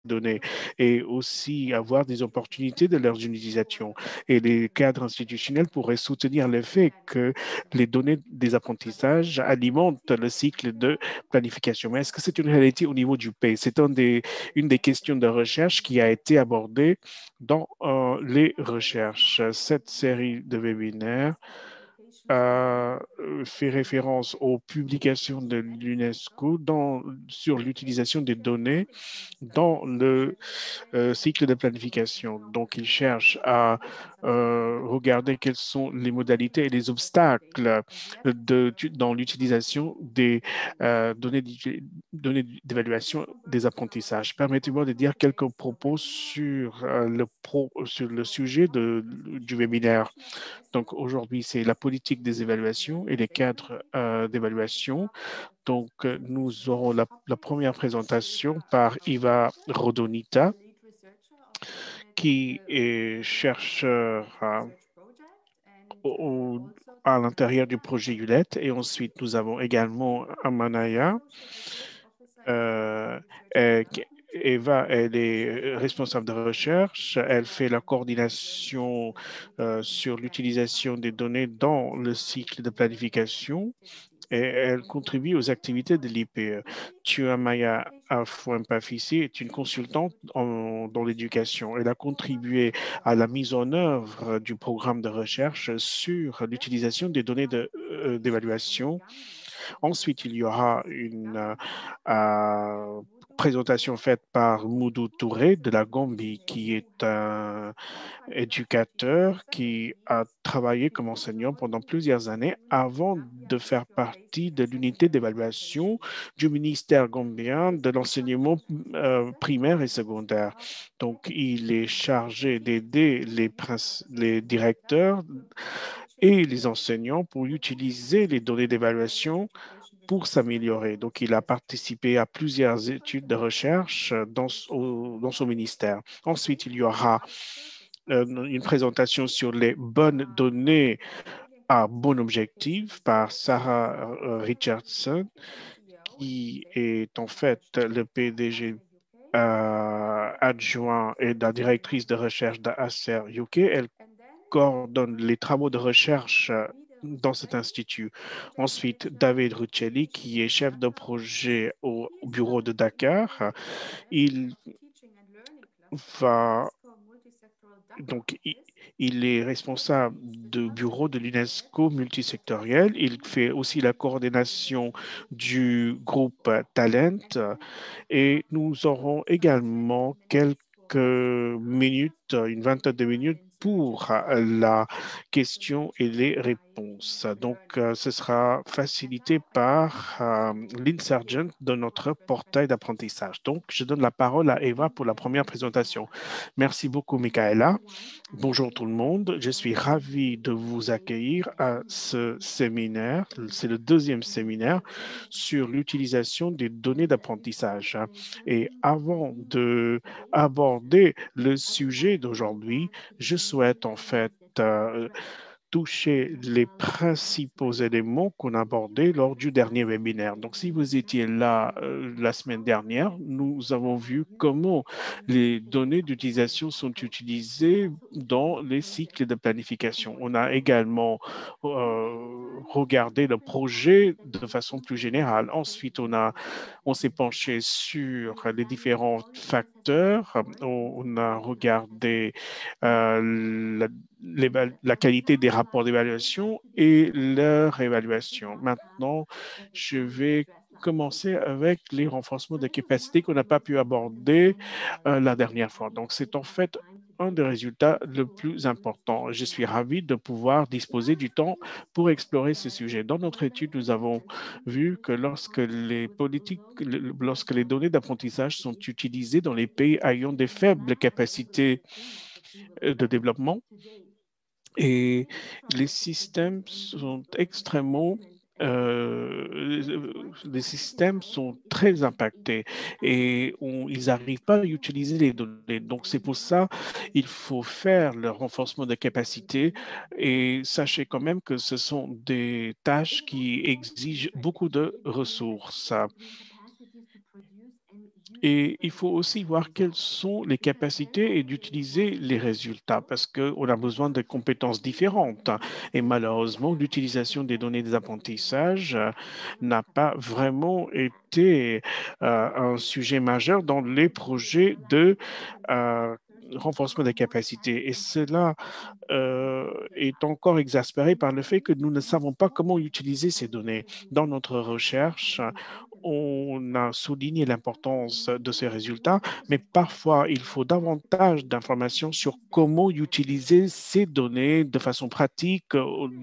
données et aussi avoir des opportunités de leur utilisation. Et les cadres institutionnels pourraient soutenir le fait que les données des apprentissages alimentent le cycle de planification. Mais est-ce que c'est une réalité au niveau du pays? C'est une des questions de recherche qui a été abordée dans les recherches. Cette série de webinaires fait référence aux publications de l'UNESCO sur l'utilisation des données dans le cycle de planification. Donc, il cherche à regarder quelles sont les modalités et les obstacles dans l'utilisation des données d'évaluation des apprentissages. Permettez-moi de dire quelques propos sur, sur le sujet du webinaire. Donc, aujourd'hui, c'est la politique des évaluations et les cadres d'évaluation. Donc, nous aurons la première présentation par Iva Rodonita, qui est chercheur au- à l'intérieur du projet ULET. Et ensuite, nous avons également Amanaya. Euh, Eva, elle est responsable de recherche. Elle fait la coordination sur l'utilisation des données dans le cycle de planification et elle contribue aux activités de l'IPE. Tuamaya Afuempafisi est une consultante dans l'éducation. Elle a contribué à la mise en œuvre du programme de recherche sur l'utilisation des données d'évaluation. Ensuite, il y aura une présentation faite par Moudou Touré de la Gambie, qui est un éducateur qui a travaillé comme enseignant pendant plusieurs années avant de faire partie de l'unité d'évaluation du ministère gambien de l'enseignement primaire et secondaire. Donc, il est chargé d'aider les directeurs et les enseignants pour utiliser les données d'évaluation pour s'améliorer. Donc, il a participé à plusieurs études de recherche dans son ministère. Ensuite, il y aura une présentation sur les bonnes données à bon objectif par Sarah Richardson, qui est en fait le PDG adjoint et la directrice de recherche d'Acer UK. Elle coordonne les travaux de recherche dans cet institut. Ensuite, David Ruccelli, qui est chef de projet au bureau de Dakar, il va donc il est responsable du bureau de l'UNESCO multisectoriel. Il fait aussi la coordination du groupe Talent et nous aurons également quelques minutes, une vingtaine de minutes pour la question et les réponses. Donc, ce sera facilité par Lynn Sargent de notre portail d'apprentissage. Donc, je donne la parole à Eva pour la première présentation. Merci beaucoup, Michaela. Bonjour tout le monde. Je suis ravi de vous accueillir à ce séminaire. C'est le deuxième séminaire sur l'utilisation des données d'apprentissage. Et avant de aborder le sujet d'aujourd'hui, je souhaite en fait toucher les principaux éléments qu'on a abordés lors du dernier webinaire. Donc, si vous étiez là la semaine dernière, nous avons vu comment les données d'utilisation sont utilisées dans les cycles de planification. On a également regardé le projet de façon plus générale. Ensuite, on s'est penché sur les différents facteurs. On a regardé la qualité des rapports d'évaluation et leur évaluation. Maintenant, je vais commencer avec les renforcements de capacité qu'on n'a pas pu aborder la dernière fois. Donc, c'est en fait un des résultats le plus important. Je suis ravi de pouvoir disposer du temps pour explorer ce sujet. Dans notre étude, nous avons vu que lorsque les données d'apprentissage sont utilisées dans les pays ayant des faibles capacités de développement, et les systèmes sont les systèmes sont très impactés et ils n'arrivent pas à utiliser les données. Donc, c'est pour ça il faut faire le renforcement de capacité et sachez quand même que ce sont des tâches qui exigent beaucoup de ressources. Et il faut aussi voir quelles sont les capacités et d'utiliser les résultats parce qu'on a besoin de compétences différentes. Et malheureusement, l'utilisation des données des apprentissages n'a pas vraiment été un sujet majeur dans les projets de euh, renforcement des capacités. Et cela est encore exaspéré par le fait que nous ne savons pas comment utiliser ces données. Dans notre recherche, on a souligné l'importance de ces résultats, mais parfois, il faut davantage d'informations sur comment utiliser ces données de façon pratique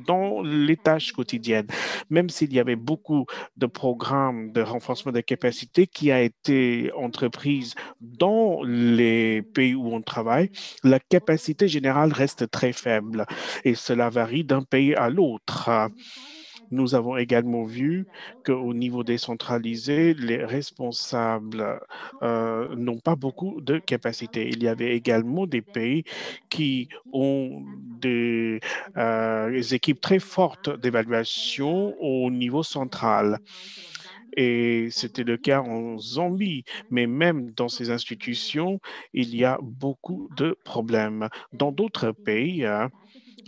dans les tâches quotidiennes. Même s'il y avait beaucoup de programmes de renforcement des capacités qui a été entreprise dans les pays où on travaille, la capacité générale reste très faible et cela varie d'un pays à l'autre. Nous avons également vu qu'au niveau décentralisé, les responsables n'ont pas beaucoup de capacités. Il y avait également des pays qui ont des équipes très fortes d'évaluation au niveau central. Et c'était le cas en Zambie. Mais même dans ces institutions, il y a beaucoup de problèmes. Dans d'autres pays,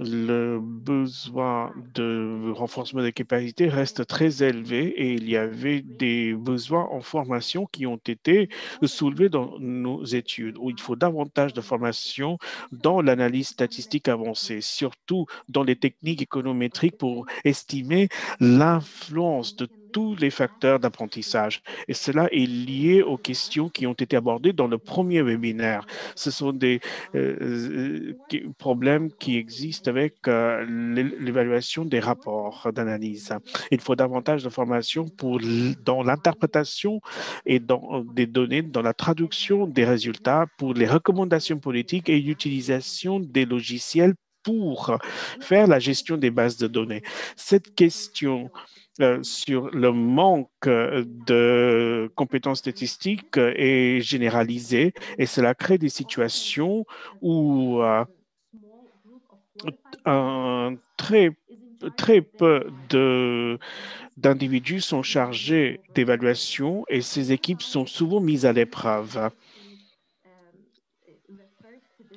le besoin de renforcement des capacités reste très élevé et il y avait des besoins en formation qui ont été soulevés dans nos études, où il faut davantage de formation dans l'analyse statistique avancée, surtout dans les techniques économétriques pour estimer l'influence de tous les facteurs d'apprentissage. Et cela est lié aux questions qui ont été abordées dans le premier webinaire. Ce sont des problèmes qui existent avec l'évaluation des rapports d'analyse. Il faut davantage de formation dans l'interprétation et dans des données, dans la traduction des résultats pour les recommandations politiques et l'utilisation des logiciels pour faire la gestion des bases de données. Cette question sur le manque de compétences statistiques est généralisée et cela crée des situations où un très peu d'individus sont chargés d'évaluation et ces équipes sont souvent mises à l'épreuve.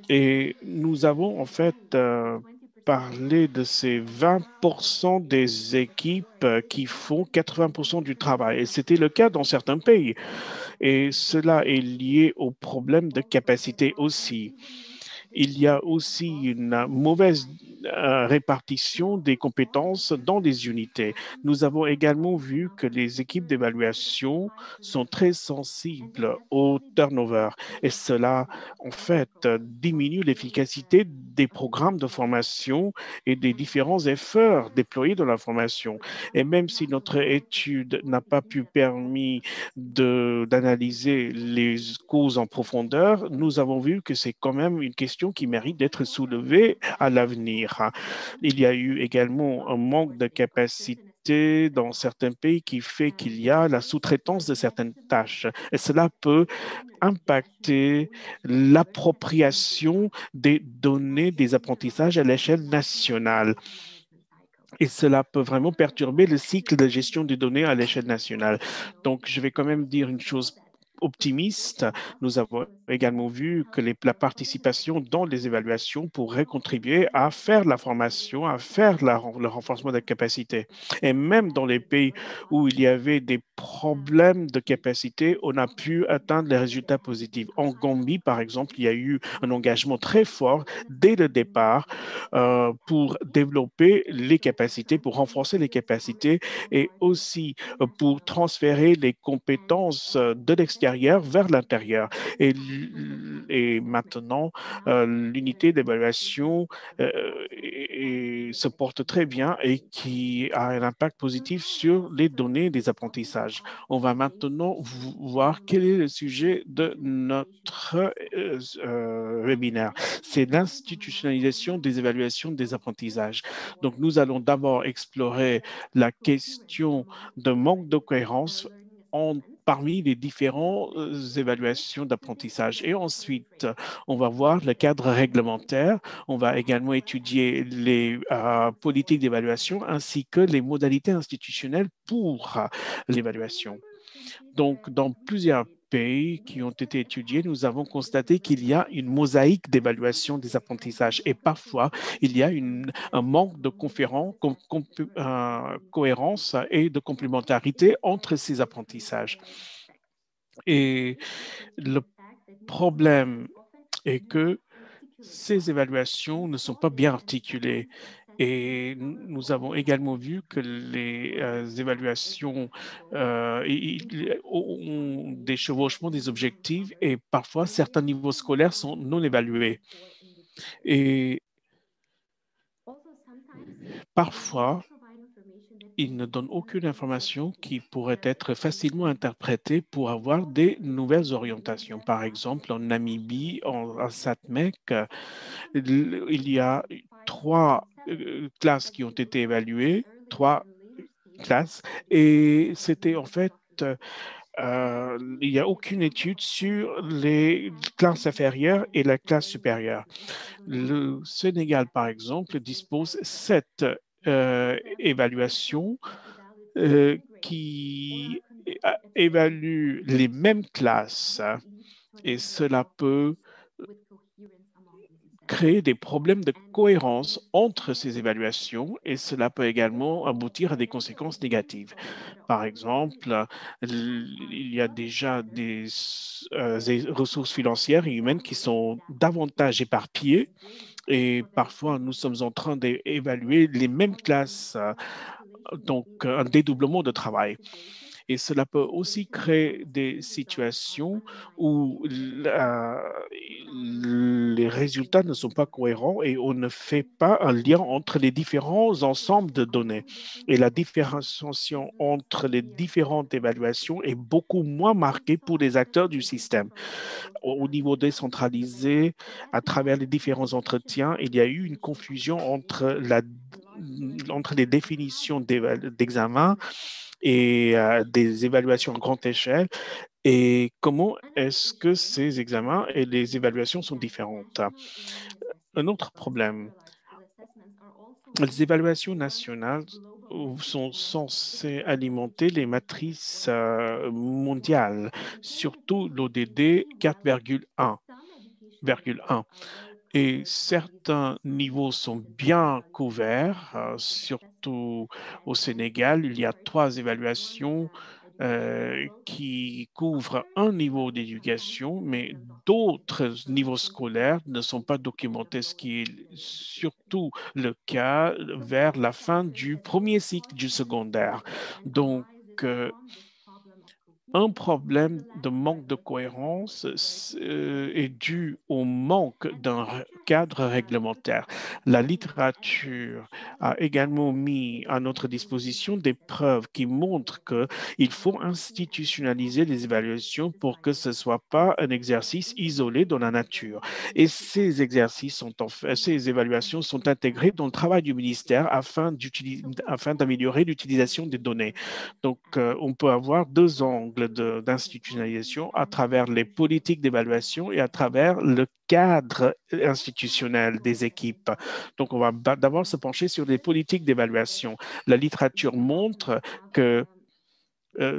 Et nous avons en fait parlé de ces 20% des équipes qui font 80% du travail. Et c'était le cas dans certains pays. Et cela est lié au problème de capacité aussi. Il y a aussi une mauvaise répartition des compétences dans les unités. Nous avons également vu que les équipes d'évaluation sont très sensibles au turnover et cela, en fait, diminue l'efficacité des programmes de formation et des différents efforts déployés dans la formation. Et même si notre étude n'a pas pu permettre d'analyser les causes en profondeur, nous avons vu que c'est quand même une question qui mérite d'être soulevée à l'avenir. Il y a eu également un manque de capacité dans certains pays qui fait qu'il y a la sous-traitance de certaines tâches. Et cela peut impacter l'appropriation des données des apprentissages à l'échelle nationale. Et cela peut vraiment perturber le cycle de gestion des données à l'échelle nationale. Donc, je vais quand même dire une chose optimiste. Nous avons également vu que la participation dans les évaluations pourrait contribuer à faire la formation, à faire le renforcement des capacités. Et même dans les pays où il y avait des problèmes de capacité, on a pu atteindre les résultats positifs. En Gambie, par exemple, il y a eu un engagement très fort dès le départ pour développer les capacités, pour renforcer les capacités et aussi pour transférer les compétences de l'extérieur vers l'intérieur. Et maintenant, l'unité d'évaluation se porte très bien et qui a un impact positif sur les données des apprentissages. On va maintenant voir quel est le sujet de notre webinaire. C'est l'institutionnalisation des évaluations des apprentissages. Donc, nous allons d'abord explorer la question de manque de cohérence parmi les différentes évaluations d'apprentissage. Et ensuite, on va voir le cadre réglementaire. On va également étudier les politiques d'évaluation ainsi que les modalités institutionnelles pour l'évaluation. Donc, dans plusieurs pays qui ont été étudiés, nous avons constaté qu'il y a une mosaïque d'évaluation des apprentissages et parfois il y a un manque de cohérence et de complémentarité entre ces apprentissages. Et le problème est que ces évaluations ne sont pas bien articulées. Et nous avons également vu que les évaluations ont des chevauchements des objectifs et parfois certains niveaux scolaires sont non évalués. Et parfois, ils ne donnent aucune information qui pourrait être facilement interprétée pour avoir des nouvelles orientations. Par exemple, en Namibie, en Satmec, il y a 3 classes qui ont été évaluées, 3 classes, et c'était en fait, il n'y a aucune étude sur les classes inférieures et la classe supérieure. Le Sénégal, par exemple, dispose 7 évaluations qui évaluent les mêmes classes, hein, et cela peut créer des problèmes de cohérence entre ces évaluations et cela peut également aboutir à des conséquences négatives. Par exemple, il y a déjà des ressources financières et humaines qui sont davantage éparpillées et parfois nous sommes en train d'évaluer les mêmes classes, donc un dédoublement de travail. Et cela peut aussi créer des situations où les résultats ne sont pas cohérents et on ne fait pas un lien entre les différents ensembles de données. Et la différenciation entre les différentes évaluations est beaucoup moins marquée pour les acteurs du système. Au niveau décentralisé, à travers les différents entretiens, il y a eu une confusion entre les définitions d'examen et des évaluations à grande échelle et comment est-ce que ces examens et les évaluations sont différentes. Un autre problème, les évaluations nationales sont censées alimenter les matrices mondiales, surtout l'ODD 4,1. Et certains niveaux sont bien couverts, surtout au Sénégal. Il y a 3 évaluations qui couvrent un niveau d'éducation, mais d'autres niveaux scolaires ne sont pas documentés, ce qui est surtout le cas vers la fin du premier cycle du secondaire. Donc, un problème de manque de cohérence est dû au manque d'un cadre réglementaire. La littérature a également mis à notre disposition des preuves qui montrent qu'il faut institutionnaliser les évaluations pour que ce ne soit pas un exercice isolé dans la nature. Et ces exercices ces évaluations sont intégrées dans le travail du ministère afin d'améliorer l'utilisation des données. Donc, on peut avoir 2 angles d'institutionnalisation à travers les politiques d'évaluation et à travers le cadre institutionnel des équipes. Donc, on va d'abord se pencher sur les politiques d'évaluation. La littérature montre que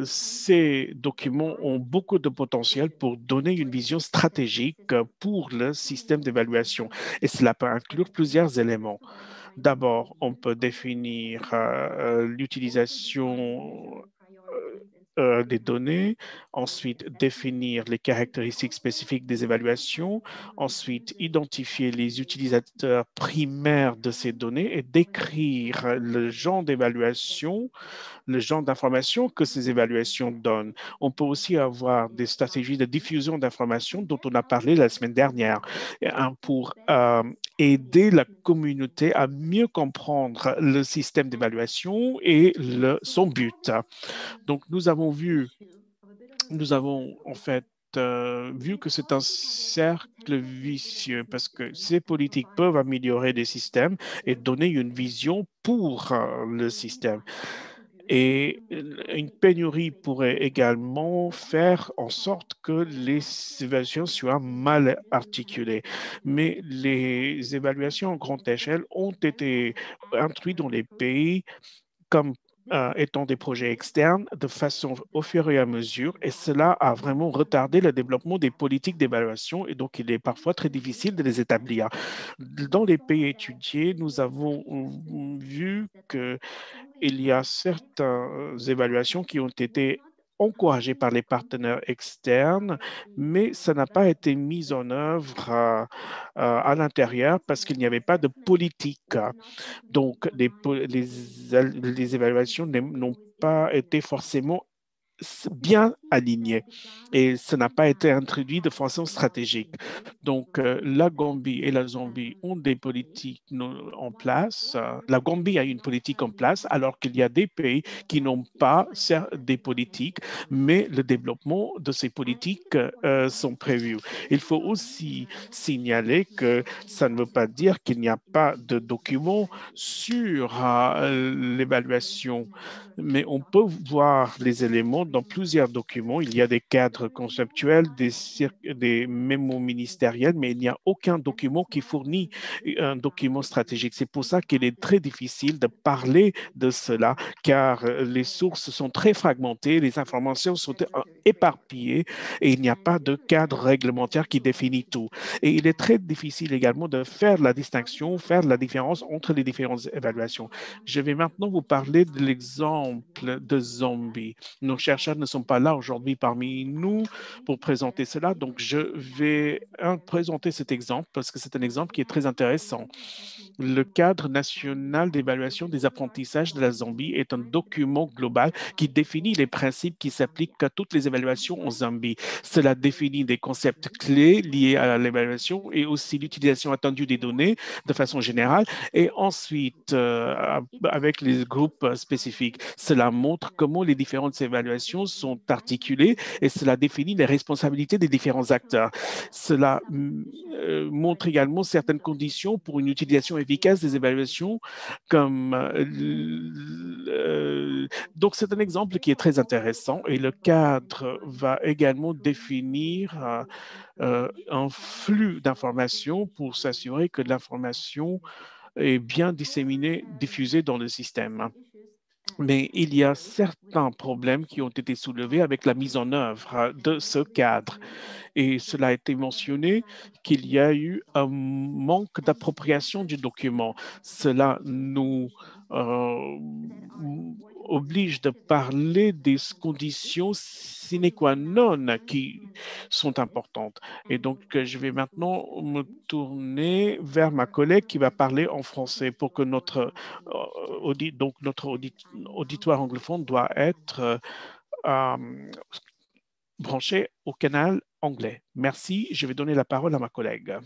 ces documents ont beaucoup de potentiel pour donner une vision stratégique pour le système d'évaluation et cela peut inclure plusieurs éléments. D'abord, on peut définir l'utilisation des données, ensuite définir les caractéristiques spécifiques des évaluations, ensuite identifier les utilisateurs primaires de ces données et décrire le genre d'évaluation, le genre d'informations que ces évaluations donnent. On peut aussi avoir des stratégies de diffusion d'informations dont on a parlé la semaine dernière pour aider la communauté à mieux comprendre le système d'évaluation et son but. Donc, nous avons en fait vu que c'est un cercle vicieux parce que ces politiques peuvent améliorer les systèmes et donner une vision pour le système. Et une pénurie pourrait également faire en sorte que les évaluations soient mal articulées. Mais les évaluations en grande échelle ont été introduites dans les pays comme étant des projets externes de façon au fur et à mesure, et cela a vraiment retardé le développement des politiques d'évaluation, et donc il est parfois très difficile de les établir. Dans les pays étudiés, nous avons vu qu'il y a certaines évaluations qui ont été encouragées par les partenaires externes, mais ça n'a pas été mis en œuvre à l'intérieur parce qu'il n'y avait pas de politique. Donc, les évaluations n'ont pas été forcément bien aligné et ça n'a pas été introduit de façon stratégique. Donc, la Gambie et la Zambie ont des politiques en place. La Gambie a une politique en place alors qu'il y a des pays qui n'ont pas des politiques, mais le développement de ces politiques sont prévus. Il faut aussi signaler que ça ne veut pas dire qu'il n'y a pas de documents sur l'évaluation, mais on peut voir les éléments dans plusieurs documents. Il y a des cadres conceptuels, des mémos ministériels, mais il n'y a aucun document qui fournit un document stratégique. C'est pour ça qu'il est très difficile de parler de cela, car les sources sont très fragmentées, les informations sont éparpillées et il n'y a pas de cadre réglementaire qui définit tout. Et il est très difficile également de faire la distinction, faire la différence entre les différentes évaluations. Je vais maintenant vous parler de l'exemple de Zambie. Nos chercheurs ne sont pas là aujourd'hui parmi nous pour présenter cela, donc je vais présenter cet exemple parce que c'est un exemple qui est très intéressant. Le cadre national d'évaluation des apprentissages de la Zambie est un document global qui définit les principes qui s'appliquent à toutes les évaluations en Zambie. Cela définit des concepts clés liés à l'évaluation et aussi l'utilisation attendue des données de façon générale. Et ensuite, avec les groupes spécifiques, cela montre comment les différentes évaluations sont articulées et cela définit les responsabilités des différents acteurs. Cela montre également certaines conditions pour une utilisation efficace des évaluations comme donc c'est un exemple qui est très intéressant et le cadre va également définir un flux d'informations pour s'assurer que l'information est bien disséminée, diffusée dans le système. Mais il y a certains problèmes qui ont été soulevés avec la mise en œuvre de ce cadre. Et cela a été mentionné qu'il y a eu un manque d'appropriation du document. Cela nous oblige de parler des conditions sine qua non qui sont importantes. Et donc, je vais maintenant me tourner vers ma collègue qui va parler en français pour que notre, auditoire anglophone doit être branché au canal anglais. Merci. Je vais donner la parole à ma collègue.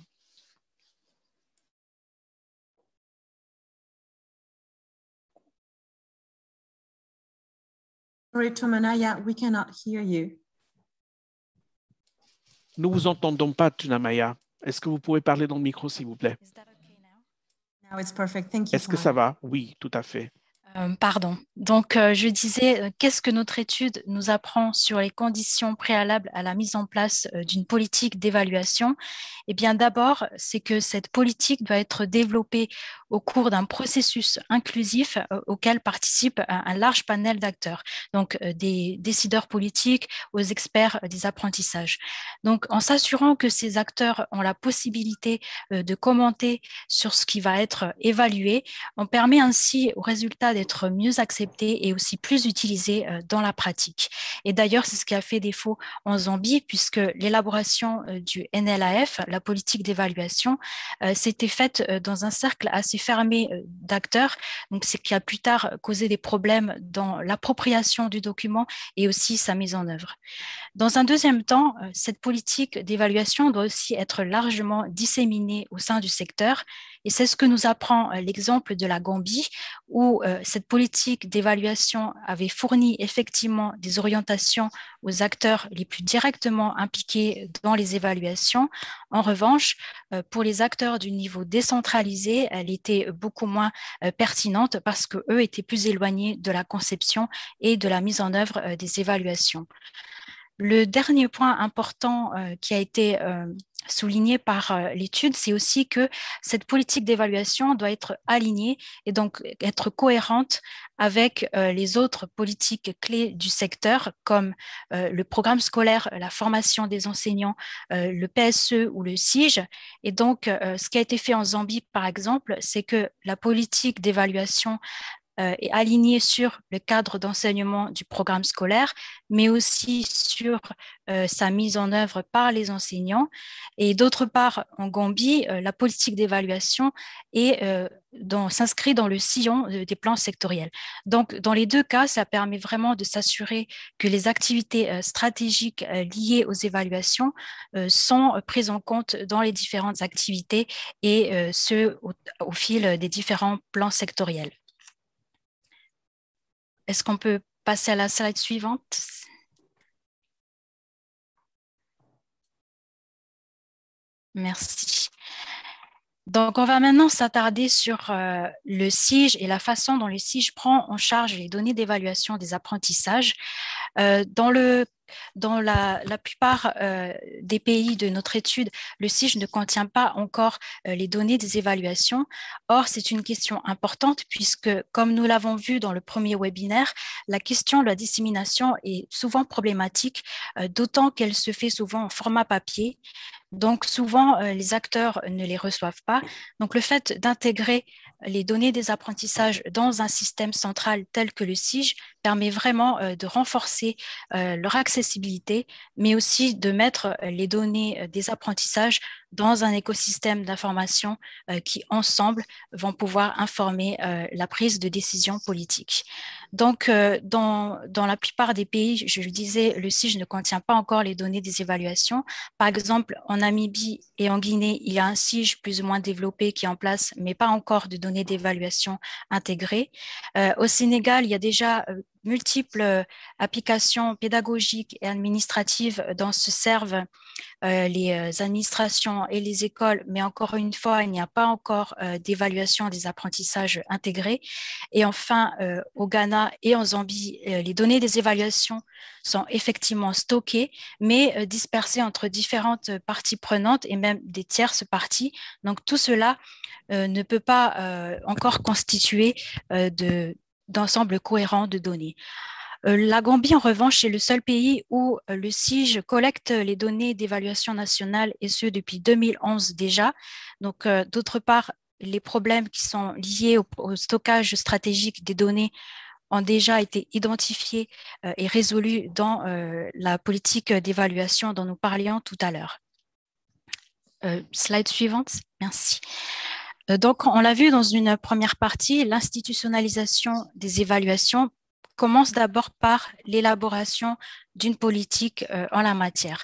Sorry, Tumanaya, we cannot hear you. Nous vous entendons pas, Tunamaya. Est-ce que vous pouvez parler dans le micro, s'il vous plaît? Now it's perfect. Thank you. Est-ce que ça va? Oui, tout à fait. Pardon. Donc, je disais, qu'est-ce que notre étude nous apprend sur les conditions préalables à la mise en place d'une politique d'évaluation? Eh bien, d'abord, c'est que cette politique doit être développée au cours d'un processus inclusif auquel participe un large panel d'acteurs, donc des décideurs politiques aux experts des apprentissages. Donc, en s'assurant que ces acteurs ont la possibilité de commenter sur ce qui va être évalué, on permet ainsi aux résultats d'être mieux acceptés et aussi plus utilisés dans la pratique. Et d'ailleurs, c'est ce qui a fait défaut en Zambie, puisque l'élaboration du NLAF, la politique d'évaluation, s'était faite dans un cercle assez fermé d'acteurs, donc c'est qui a plus tard causé des problèmes dans l'appropriation du document et aussi sa mise en œuvre. Dans un deuxième temps, cette politique d'évaluation doit aussi être largement disséminée au sein du secteur, et c'est ce que nous apprend l'exemple de la Gambie, où cette politique d'évaluation avait fourni effectivement des orientations aux acteurs les plus directement impliqués dans les évaluations. En revanche, pour les acteurs du niveau décentralisé, elle était beaucoup moins pertinente parce qu'eux étaient plus éloignés de la conception et de la mise en œuvre des évaluations. Le dernier point important qui a été souligné par l'étude, c'est aussi que cette politique d'évaluation doit être alignée et donc être cohérente avec les autres politiques clés du secteur, comme le programme scolaire, la formation des enseignants, le PSE ou le SIG. Et donc, ce qui a été fait en Zambie, par exemple, c'est que la politique d'évaluation est aligné sur le cadre d'enseignement du programme scolaire, mais aussi sur sa mise en œuvre par les enseignants. Et d'autre part, en Gambie, la politique d'évaluation s'inscrit dans le sillon des plans sectoriels. Donc, dans les deux cas, ça permet vraiment de s'assurer que les activités stratégiques liées aux évaluations sont prises en compte dans les différentes activités et ce, au fil des différents plans sectoriels. Est-ce qu'on peut passer à la slide suivante? Merci. Donc, on va maintenant s'attarder sur le SIG et la façon dont le SIG prend en charge les données d'évaluation des apprentissages. Dans la plupart des pays de notre étude, le SIG ne contient pas encore les données des évaluations. Or, c'est une question importante puisque, comme nous l'avons vu dans le premier webinaire, la question de la dissémination est souvent problématique, d'autant qu'elle se fait souvent en format papier. Donc, souvent, les acteurs ne les reçoivent pas. Donc, le fait d'intégrer les données des apprentissages dans un système central tel que le SIG permet vraiment de renforcer leur accessibilité, mais aussi de mettre les données des apprentissages dans un écosystème d'information qui, ensemble, vont pouvoir informer la prise de décision politique. Donc, dans la plupart des pays, je le disais, le SIG ne contient pas encore les données des évaluations. Par exemple, en Namibie et en Guinée, il y a un SIG plus ou moins développé qui est en place, mais pas encore de données d'évaluation intégrées. Au Sénégal, il y a déjà multiples applications pédagogiques et administratives dont se servent les administrations et les écoles, mais encore une fois, il n'y a pas encore d'évaluation des apprentissages intégrés. Et enfin, au Ghana et en Zambie, les données des évaluations sont effectivement stockées, mais dispersées entre différentes parties prenantes et même des tierces parties. Donc, tout cela ne peut pas encore constituer d'ensemble cohérent de données. La Gambie, en revanche, est le seul pays où le SIG collecte les données d'évaluation nationale et ce depuis 2011 déjà. Donc, d'autre part, les problèmes qui sont liés au stockage stratégique des données ont déjà été identifiés et résolus dans la politique d'évaluation dont nous parlions tout à l'heure. Slide suivante, merci. Donc, on l'a vu dans une première partie, l'institutionnalisation des évaluations commence d'abord par l'élaboration d'une politique en la matière.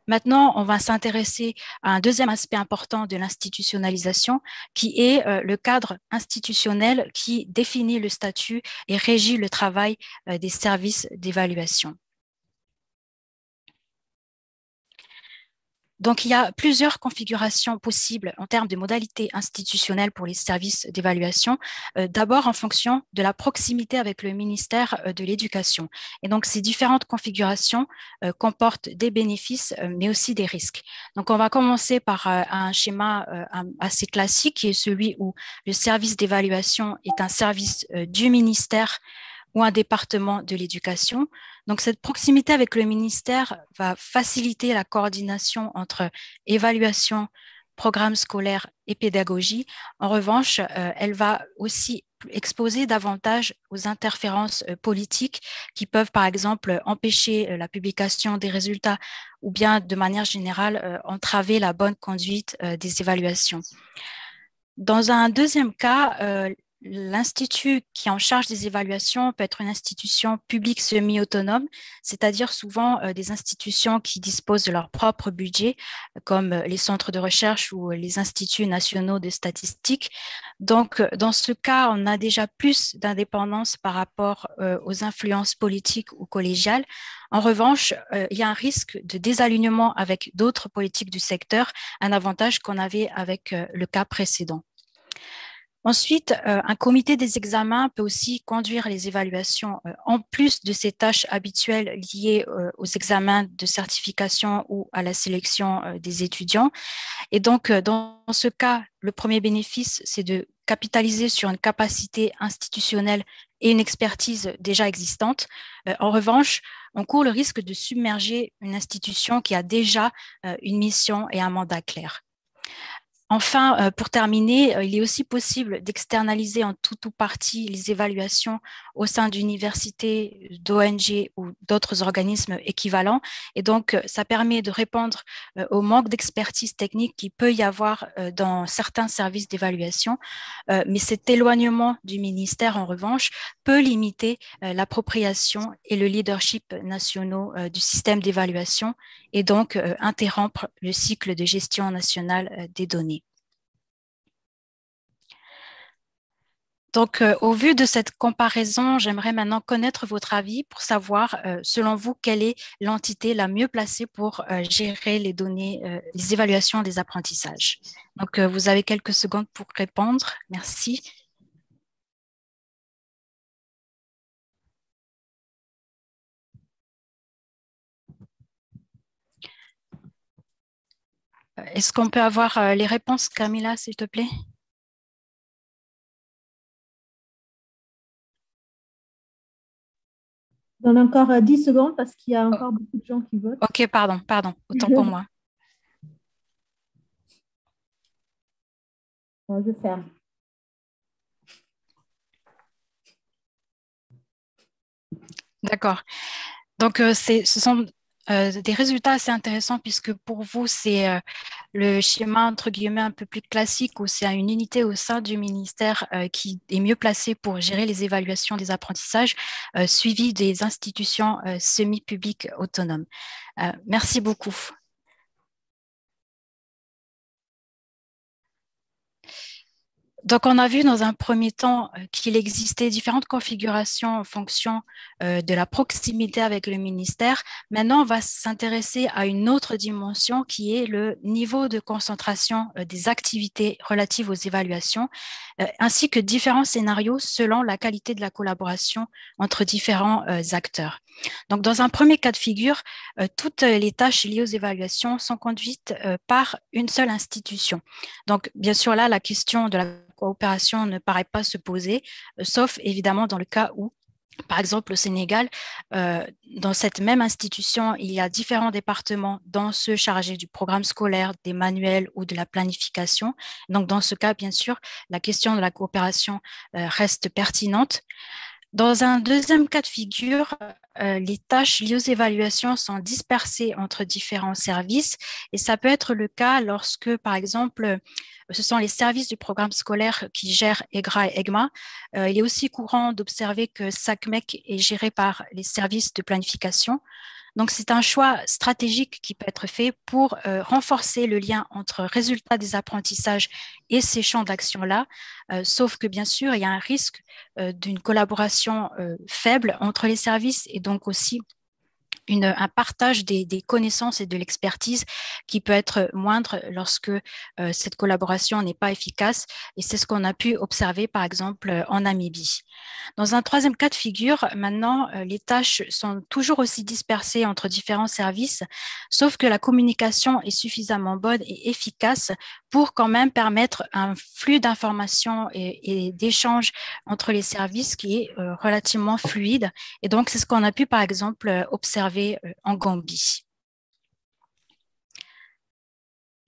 Maintenant, on va s'intéresser à un deuxième aspect important de l'institutionnalisation, qui est le cadre institutionnel qui définit le statut et régit le travail des services d'évaluation. Donc, il y a plusieurs configurations possibles en termes de modalités institutionnelles pour les services d'évaluation, d'abord en fonction de la proximité avec le ministère de l'Éducation. Et donc, ces différentes configurations comportent des bénéfices, mais aussi des risques. Donc, on va commencer par un schéma assez classique, qui est celui où le service d'évaluation est un service du ministère ou un département de l'éducation. Donc, cette proximité avec le ministère va faciliter la coordination entre évaluation, programme scolaire et pédagogie. En revanche, elle va aussi exposer davantage aux interférences politiques qui peuvent, par exemple, empêcher la publication des résultats ou bien, de manière générale, entraver la bonne conduite des évaluations. Dans un deuxième cas, l'institut qui est en charge des évaluations peut être une institution publique semi-autonome, c'est-à-dire souvent des institutions qui disposent de leur propre budget, comme les centres de recherche ou les instituts nationaux de statistiques. Donc, dans ce cas, on a déjà plus d'indépendance par rapport aux influences politiques ou collégiales. En revanche, il y a un risque de désalignement avec d'autres politiques du secteur, un avantage qu'on avait avec le cas précédent. Ensuite, un comité des examens peut aussi conduire les évaluations en plus de ses tâches habituelles liées aux examens de certification ou à la sélection des étudiants. Et donc, dans ce cas, le premier bénéfice, c'est de capitaliser sur une capacité institutionnelle et une expertise déjà existante. En revanche, on court le risque de submerger une institution qui a déjà une mission et un mandat clair. Enfin, pour terminer, il est aussi possible d'externaliser en tout ou partie les évaluations au sein d'universités, d'ONG ou d'autres organismes équivalents. Et donc, ça permet de répondre au manque d'expertise technique qu'il peut y avoir dans certains services d'évaluation. Mais cet éloignement du ministère, en revanche, peut limiter l'appropriation et le leadership nationaux du système d'évaluation et donc interrompre le cycle de gestion nationale des données. Donc, au vu de cette comparaison, j'aimerais maintenant connaître votre avis pour savoir, selon vous, quelle est l'entité la mieux placée pour gérer les données, les évaluations des apprentissages. Donc, vous avez quelques secondes pour répondre. Merci. Est-ce qu'on peut avoir les réponses, Camilla, s'il te plaît? Je donne encore 10 secondes parce qu'il y a encore beaucoup de gens qui votent. Ok, pardon, autant pour moi. Bon, je ferme. D'accord. Donc, ce sont des résultats assez intéressants puisque pour vous, c'est le schéma, entre guillemets, un peu plus classique où c'est une unité au sein du ministère qui est mieux placée pour gérer les évaluations des apprentissages, suivi des institutions semi-publiques autonomes. Merci beaucoup. Donc, on a vu dans un premier temps qu'il existait différentes configurations en fonction de la proximité avec le ministère. Maintenant, on va s'intéresser à une autre dimension qui est le niveau de concentration des activités relatives aux évaluations, ainsi que différents scénarios selon la qualité de la collaboration entre différents acteurs. Donc, dans un premier cas de figure, toutes les tâches liées aux évaluations sont conduites par une seule institution. Donc, bien sûr, là, la question de la coopération ne paraît pas se poser, sauf évidemment dans le cas où, par exemple, au Sénégal, dans cette même institution, il y a différents départements, dont ceux chargés du programme scolaire, des manuels ou de la planification. Donc, dans ce cas, bien sûr, la question de la coopération reste pertinente. Dans un deuxième cas de figure, les tâches liées aux évaluations sont dispersées entre différents services et ça peut être le cas lorsque, par exemple, ce sont les services du programme scolaire qui gèrent EGRA et EGMA. Il est aussi courant d'observer que SACMEC est géré par les services de planification. Donc, c'est un choix stratégique qui peut être fait pour renforcer le lien entre résultats des apprentissages et ces champs d'action-là, sauf que, bien sûr, il y a un risque d'une collaboration faible entre les services et donc aussi un partage des connaissances et de l'expertise qui peut être moindre lorsque cette collaboration n'est pas efficace. Et c'est ce qu'on a pu observer, par exemple, en Namibie. Dans un troisième cas de figure, maintenant, les tâches sont toujours aussi dispersées entre différents services, sauf que la communication est suffisamment bonne et efficace pour quand même permettre un flux d'informations et d'échanges entre les services qui est relativement fluide. Et donc, c'est ce qu'on a pu, par exemple, observer en Gambie.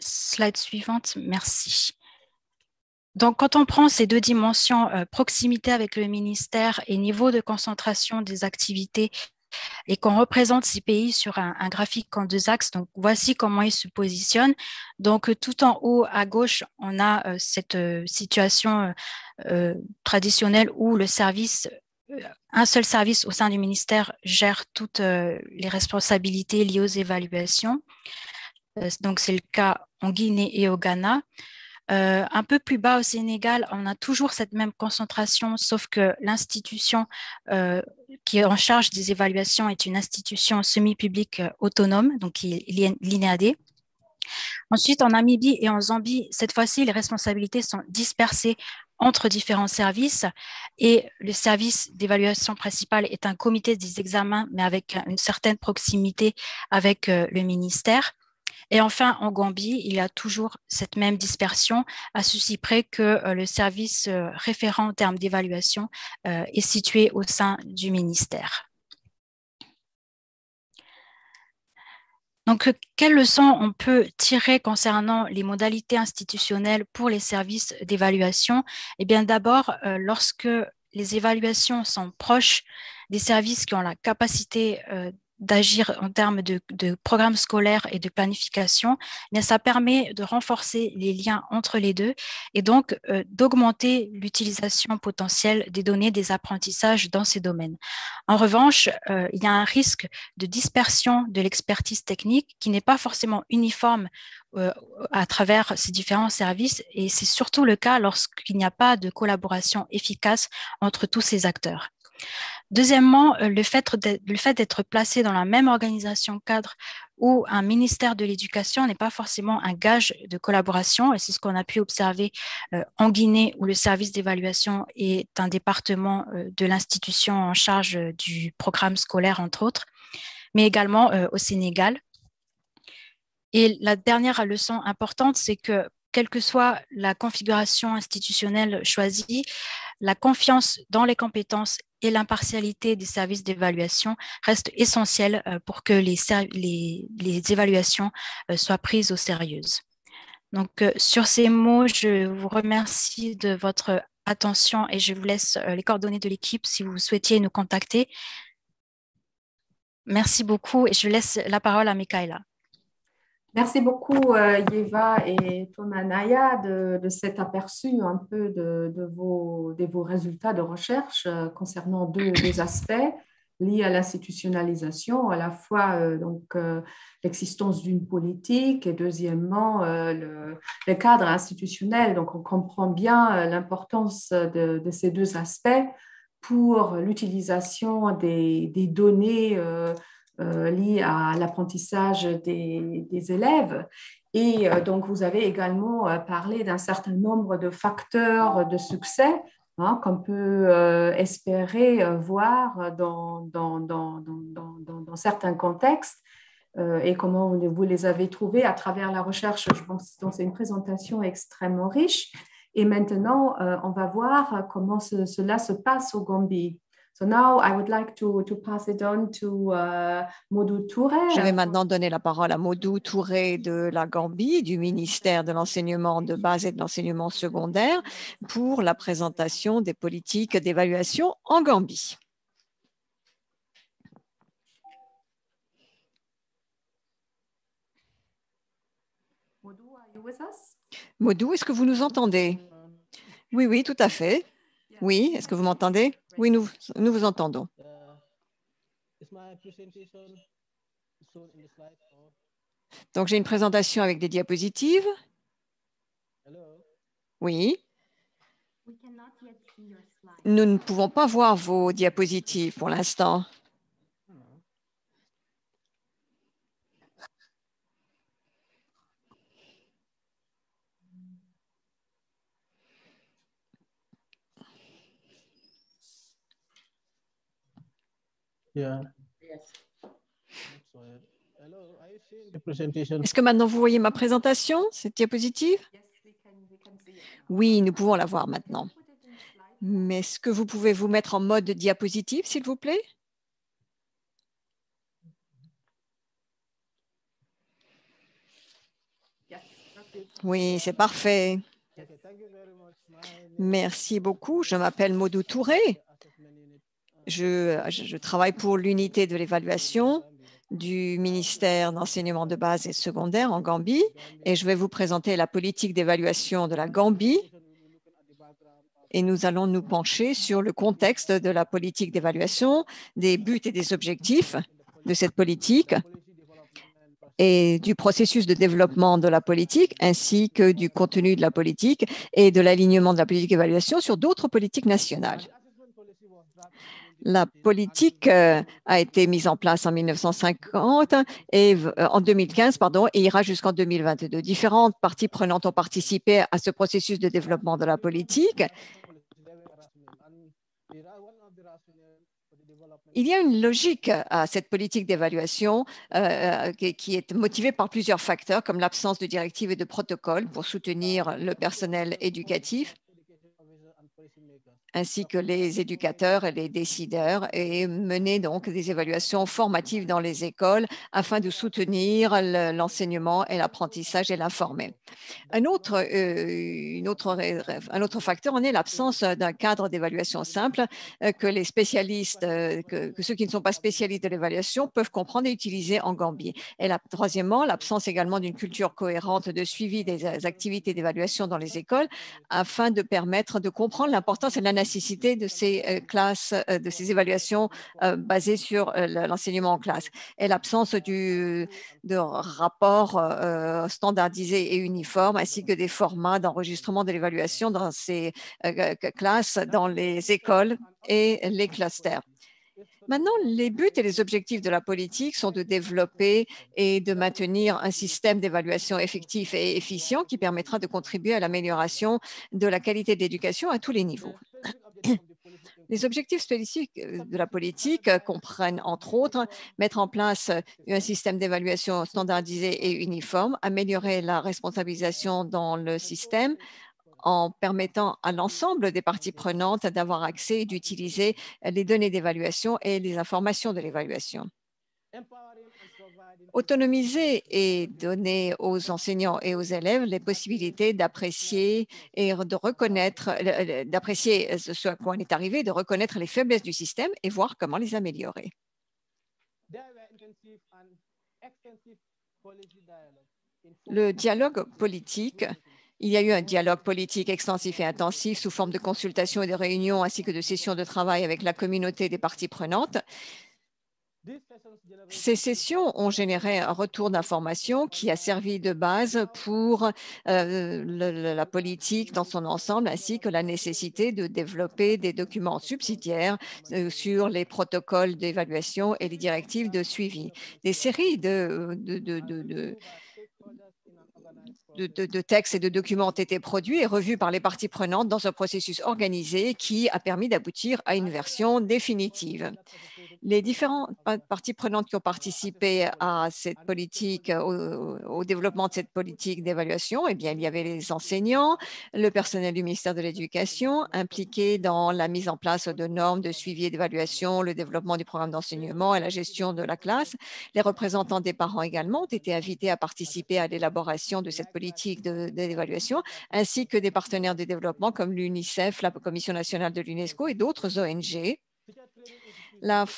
Slide suivante, merci. Donc, quand on prend ces deux dimensions, proximité avec le ministère et niveau de concentration des activités, et qu'on représente ces pays sur un graphique en deux axes, donc voici comment ils se positionnent. Donc, tout en haut à gauche, on a cette situation traditionnelle où le service un seul service au sein du ministère gère toutes les responsabilités liées aux évaluations. Donc, c'est le cas en Guinée et au Ghana. Un peu plus bas au Sénégal, on a toujours cette même concentration, sauf que l'institution qui est en charge des évaluations est une institution semi-publique autonome, donc l'INEAD. Ensuite, en Namibie et en Zambie, cette fois-ci, les responsabilités sont dispersées entre différents services et le service d'évaluation principal est un comité des examens, mais avec une certaine proximité avec le ministère. Et enfin, en Gambie, il y a toujours cette même dispersion, à ceci près que le service référent en termes d'évaluation est situé au sein du ministère. Donc, quelles leçons on peut tirer concernant les modalités institutionnelles pour les services d'évaluation? Eh bien, d'abord, lorsque les évaluations sont proches des services qui ont la capacité d'agir en termes de programmes scolaires et de planification, eh bien, ça permet de renforcer les liens entre les deux et donc d'augmenter l'utilisation potentielle des données des apprentissages dans ces domaines. En revanche, il y a un risque de dispersion de l'expertise technique qui n'est pas forcément uniforme à travers ces différents services et c'est surtout le cas lorsqu'il n'y a pas de collaboration efficace entre tous ces acteurs. Deuxièmement, le fait d'être placé dans la même organisation cadre ou un ministère de l'Éducation n'est pas forcément un gage de collaboration et c'est ce qu'on a pu observer en Guinée où le service d'évaluation est un département de l'institution en charge du programme scolaire entre autres, mais également au Sénégal. Et la dernière leçon importante, c'est que quelle que soit la configuration institutionnelle choisie, la confiance dans les compétences et l'impartialité des services d'évaluation reste essentielle pour que les évaluations soient prises au sérieux. Donc, sur ces mots, je vous remercie de votre attention et je vous laisse les coordonnées de l'équipe si vous souhaitiez nous contacter. Merci beaucoup et je laisse la parole à Michaela. Merci beaucoup, Yeva et Tomanaya, de cet aperçu un peu de vos résultats de recherche concernant deux aspects liés à l'institutionnalisation, à la fois l'existence d'une politique et deuxièmement le cadre institutionnel. Donc, on comprend bien l'importance de ces deux aspects pour l'utilisation des données liées à l'apprentissage des élèves. Et donc, vous avez également parlé d'un certain nombre de facteurs de succès qu'on peut espérer voir dans certains contextes et comment vous les avez trouvés à travers la recherche. Je pense que c'est une présentation extrêmement riche. Et maintenant, on va voir comment cela se passe au Gambie. So now I would like to pass it on to Modou Touré. Je vais maintenant donner la parole à Modou Touré de la Gambie, du ministère de l'enseignement de base et de l'enseignement secondaire, pour la présentation des politiques d'évaluation en Gambie. Modou, are you with us? Modou, est-ce que vous nous entendez? Oui, oui, tout à fait. Oui, est-ce que vous m'entendez? Oui, nous vous entendons. Donc, j'ai une présentation avec des diapositives. Oui. Nous ne pouvons pas voir vos diapositives pour l'instant. Est-ce que maintenant vous voyez ma présentation, cette diapositive? Oui, nous pouvons la voir maintenant. Mais est-ce que vous pouvez vous mettre en mode diapositive, s'il vous plaît? Oui, c'est parfait. Merci beaucoup. Je m'appelle Modou Touré. Je travaille pour l'unité de l'évaluation du ministère d'enseignement de base et secondaire en Gambie et je vais vous présenter la politique d'évaluation de la Gambie et nous allons nous pencher sur le contexte de la politique d'évaluation, des buts et des objectifs de cette politique et du processus de développement de la politique ainsi que du contenu de la politique et de l'alignement de la politique d'évaluation sur d'autres politiques nationales. La politique a été mise en place en 1950 et en 2015, pardon, et ira jusqu'en 2022. Différentes parties prenantes ont participé à ce processus de développement de la politique. Il y a une logique à cette politique d'évaluation qui est motivée par plusieurs facteurs, comme l'absence de directives et de protocoles pour soutenir le personnel éducatif, ainsi que les éducateurs et les décideurs, et mener donc des évaluations formatives dans les écoles afin de soutenir l'enseignement et l'apprentissage et l'informer. Un autre facteur en est l'absence d'un cadre d'évaluation simple que les spécialistes, que ceux qui ne sont pas spécialistes de l'évaluation peuvent comprendre et utiliser en Gambie. Et troisièmement, l'absence également d'une culture cohérente de suivi des activités d'évaluation dans les écoles afin de permettre de comprendre l'importance et la nécessité de ces classes, de ces évaluations basées sur l'enseignement en classe. Et l'absence de rapports standardisés et uniformes, ainsi que des formats d'enregistrement de l'évaluation dans ces classes, dans les écoles et les clusters. Maintenant, les buts et les objectifs de la politique sont de développer et de maintenir un système d'évaluation effectif et efficient qui permettra de contribuer à l'amélioration de la qualité de l'éducation à tous les niveaux. Les objectifs spécifiques de la politique comprennent, entre autres, mettre en place un système d'évaluation standardisé et uniforme, améliorer la responsabilisation dans le système en permettant à l'ensemble des parties prenantes d'avoir accès et d'utiliser les données d'évaluation et les informations de l'évaluation. Autonomiser et donner aux enseignants et aux élèves les possibilités d'apprécier et de reconnaître, d'apprécier ce à quoi on est arrivé, de reconnaître les faiblesses du système et voir comment les améliorer. Le dialogue politique. Il y a eu un dialogue politique extensif et intensif sous forme de consultations et de réunions ainsi que de sessions de travail avec la communauté des parties prenantes. Ces sessions ont généré un retour d'information qui a servi de base pour la politique dans son ensemble, ainsi que la nécessité de développer des documents subsidiaires sur les protocoles d'évaluation et les directives de suivi. Des séries de textes et de documents ont été produits et revus par les parties prenantes dans un processus organisé qui a permis d'aboutir à une version définitive. Les différentes parties prenantes qui ont participé à cette politique, au développement de cette politique d'évaluation, eh bien, il y avait les enseignants, le personnel du ministère de l'Éducation, impliqués dans la mise en place de normes de suivi et d'évaluation, le développement du programme d'enseignement et la gestion de la classe. Les représentants des parents également ont été invités à participer à l'élaboration de cette politique d'évaluation, ainsi que des partenaires de développement comme l'UNICEF, la Commission nationale de l'UNESCO et d'autres ONG.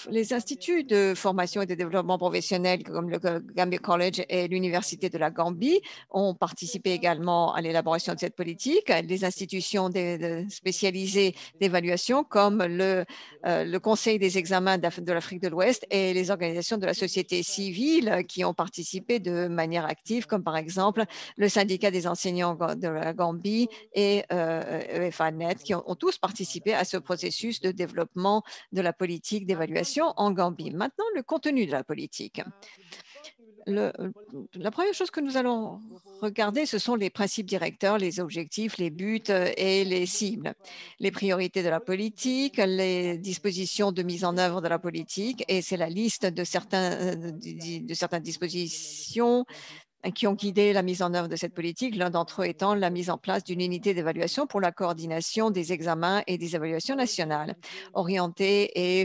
Les instituts de formation et de développement professionnel comme le Gambia College et l'Université de la Gambie ont participé également à l'élaboration de cette politique. Les institutions spécialisées d'évaluation comme le Conseil des examens de l'Afrique de l'Ouest et les organisations de la société civile qui ont participé de manière active, comme par exemple le syndicat des enseignants de la Gambie et EFANet, qui ont tous participé à ce processus de développement de la politique d'évaluation en Gambie. Maintenant, le contenu de la politique. La première chose que nous allons regarder, ce sont les principes directeurs, les objectifs, les buts et les cibles, les priorités de la politique, les dispositions de mise en œuvre de la politique, et c'est la liste de certaines dispositions qui ont guidé la mise en œuvre de cette politique, l'un d'entre eux étant la mise en place d'une unité d'évaluation pour la coordination des examens et des évaluations nationales, orienter et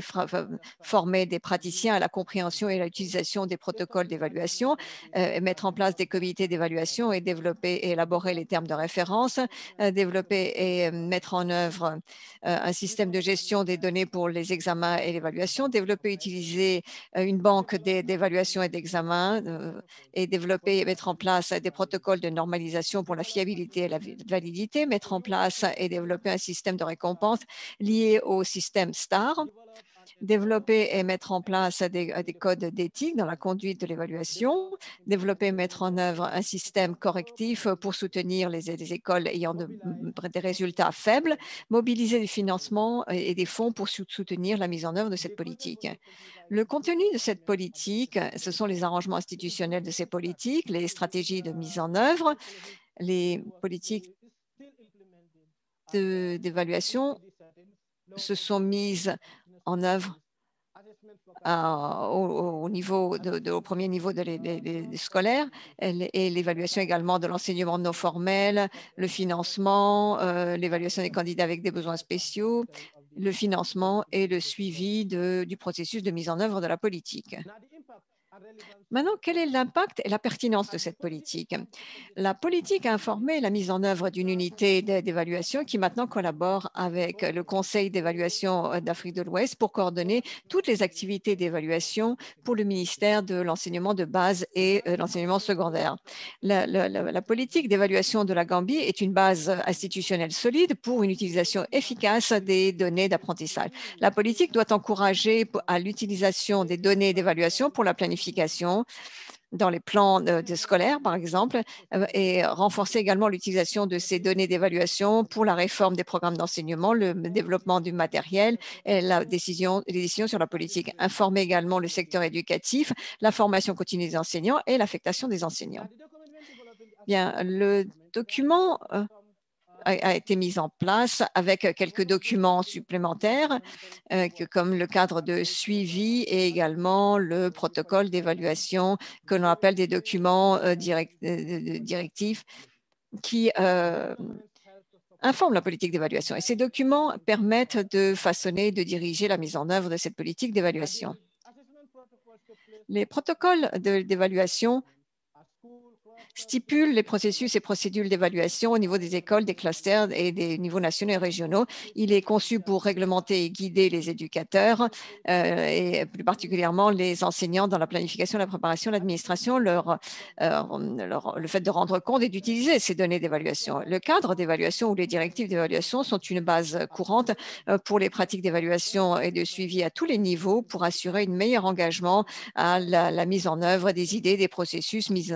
former des praticiens à la compréhension et à l'utilisation des protocoles d'évaluation, mettre en place des comités d'évaluation et développer et élaborer les termes de référence, développer et mettre en œuvre un système de gestion des données pour les examens et l'évaluation, développer et utiliser une banque d'évaluation et d'examen et développer et mettre en place des protocoles de normalisation pour la fiabilité et la validité, mettre en place et développer un système de récompense lié au système STAR, développer et mettre en place des codes d'éthique dans la conduite de l'évaluation, développer et mettre en œuvre un système correctif pour soutenir les écoles ayant des résultats faibles, mobiliser du financement et des fonds pour soutenir la mise en œuvre de cette politique. Le contenu de cette politique, ce sont les arrangements institutionnels de ces politiques, les stratégies de mise en œuvre, les politiques d'évaluation se sont mises en œuvre au premier niveau des scolaires et l'évaluation également de l'enseignement non formel, le financement, l'évaluation des candidats avec des besoins spéciaux, le financement et le suivi du processus de mise en œuvre de la politique. Maintenant, quel est l'impact et la pertinence de cette politique? La politique a informé la mise en œuvre d'une unité d'évaluation qui maintenant collabore avec le Conseil d'évaluation d'Afrique de l'Ouest pour coordonner toutes les activités d'évaluation pour le ministère de l'enseignement de base et l'enseignement secondaire. La politique d'évaluation de la Gambie est une base institutionnelle solide pour une utilisation efficace des données d'apprentissage. La politique doit encourager à l'utilisation des données d'évaluation pour la planification dans les plans scolaires, par exemple, et renforcer également l'utilisation de ces données d'évaluation pour la réforme des programmes d'enseignement, le développement du matériel et les décisions sur la politique. Informer également le secteur éducatif, la formation continue des enseignants et l'affectation des enseignants. Bien, le document a été mise en place avec quelques documents supplémentaires comme le cadre de suivi et également le protocole d'évaluation que l'on appelle des documents directifs qui informent la politique d'évaluation. Et ces documents permettent de façonner et de diriger la mise en œuvre de cette politique d'évaluation. Les protocoles d'évaluation stipule les processus et procédures d'évaluation au niveau des écoles, des clusters et des niveaux nationaux et régionaux. Il est conçu pour réglementer et guider les éducateurs et plus particulièrement les enseignants dans la planification, la préparation, l'administration, le fait de rendre compte et d'utiliser ces données d'évaluation. Le cadre d'évaluation ou les directives d'évaluation sont une base courante pour les pratiques d'évaluation et de suivi à tous les niveaux pour assurer un meilleur engagement à la mise en œuvre des idées, des processus mis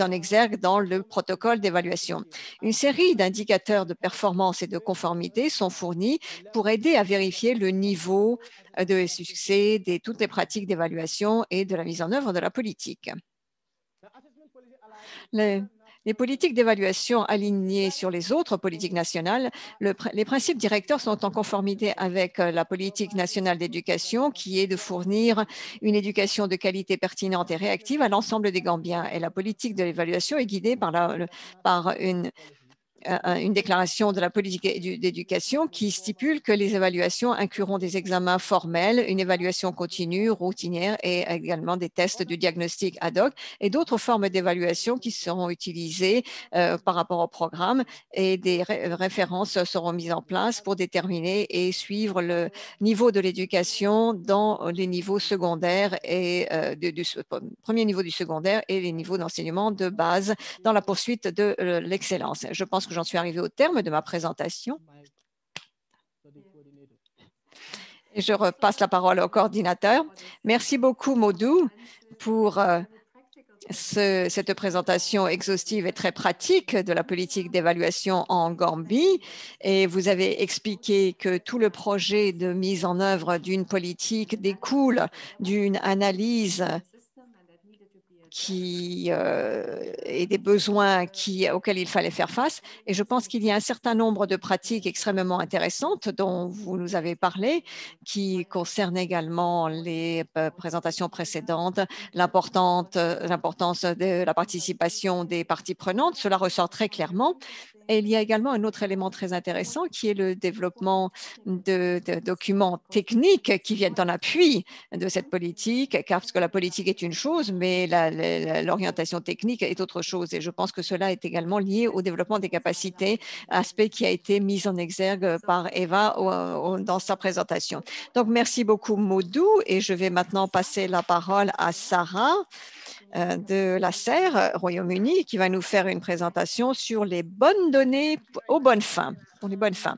en exergue dans le protocole d'évaluation. Une série d'indicateurs de performance et de conformité sont fournis pour aider à vérifier le niveau de succès de toutes les pratiques d'évaluation et de la mise en œuvre de la politique. Les politiques d'évaluation alignées sur les autres politiques nationales, les principes directeurs sont en conformité avec la politique nationale d'éducation qui est de fournir une éducation de qualité pertinente et réactive à l'ensemble des Gambiens. Et la politique de l'évaluation est guidée par une déclaration de la politique d'éducation qui stipule que les évaluations incluront des examens formels, une évaluation continue, routinière et également des tests de diagnostic ad hoc et d'autres formes d'évaluation qui seront utilisées par rapport au programme et des références seront mises en place pour déterminer et suivre le niveau de l'éducation dans les niveaux secondaires et du premier niveau du secondaire et les niveaux d'enseignement de base dans la poursuite de l'excellence. Je pense que j'en suis arrivée au terme de ma présentation. Et je repasse la parole au coordinateur. Merci beaucoup, Modou, pour cette présentation exhaustive et très pratique de la politique d'évaluation en Gambie. Et vous avez expliqué que tout le projet de mise en œuvre d'une politique découle d'une analyse et des besoins auxquels il fallait faire face. Et je pense qu'il y a un certain nombre de pratiques extrêmement intéressantes dont vous nous avez parlé, qui concernent également les présentations précédentes, l'importance de la participation des parties prenantes. Cela ressort très clairement. Et il y a également un autre élément très intéressant qui est le développement de documents techniques qui viennent en appui de cette politique, car parce que la politique est une chose, mais l'orientation technique est autre chose. Et je pense que cela est également lié au développement des capacités, aspect qui a été mis en exergue par Eva dans sa présentation. Donc, merci beaucoup, Modou. Et je vais maintenant passer la parole à Sarah de la CER, Royaume-Uni, qui va nous faire une présentation sur les bonnes données aux bonnes fins, pour les bonnes fins.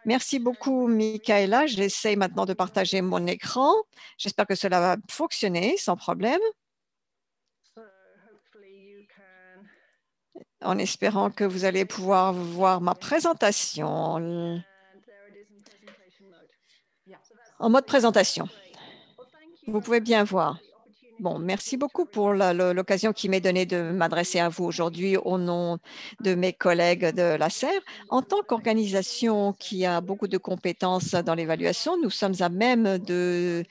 Merci beaucoup, Michaela. J'essaie maintenant de partager mon écran. J'espère que cela va fonctionner sans problème. En espérant que vous allez pouvoir voir ma présentation en mode présentation. Vous pouvez bien voir. Bon, merci beaucoup pour l'occasion qui m'est donnée de m'adresser à vous aujourd'hui au nom de mes collègues de la SER. En tant qu'organisation qui a beaucoup de compétences dans l'évaluation, nous sommes à même de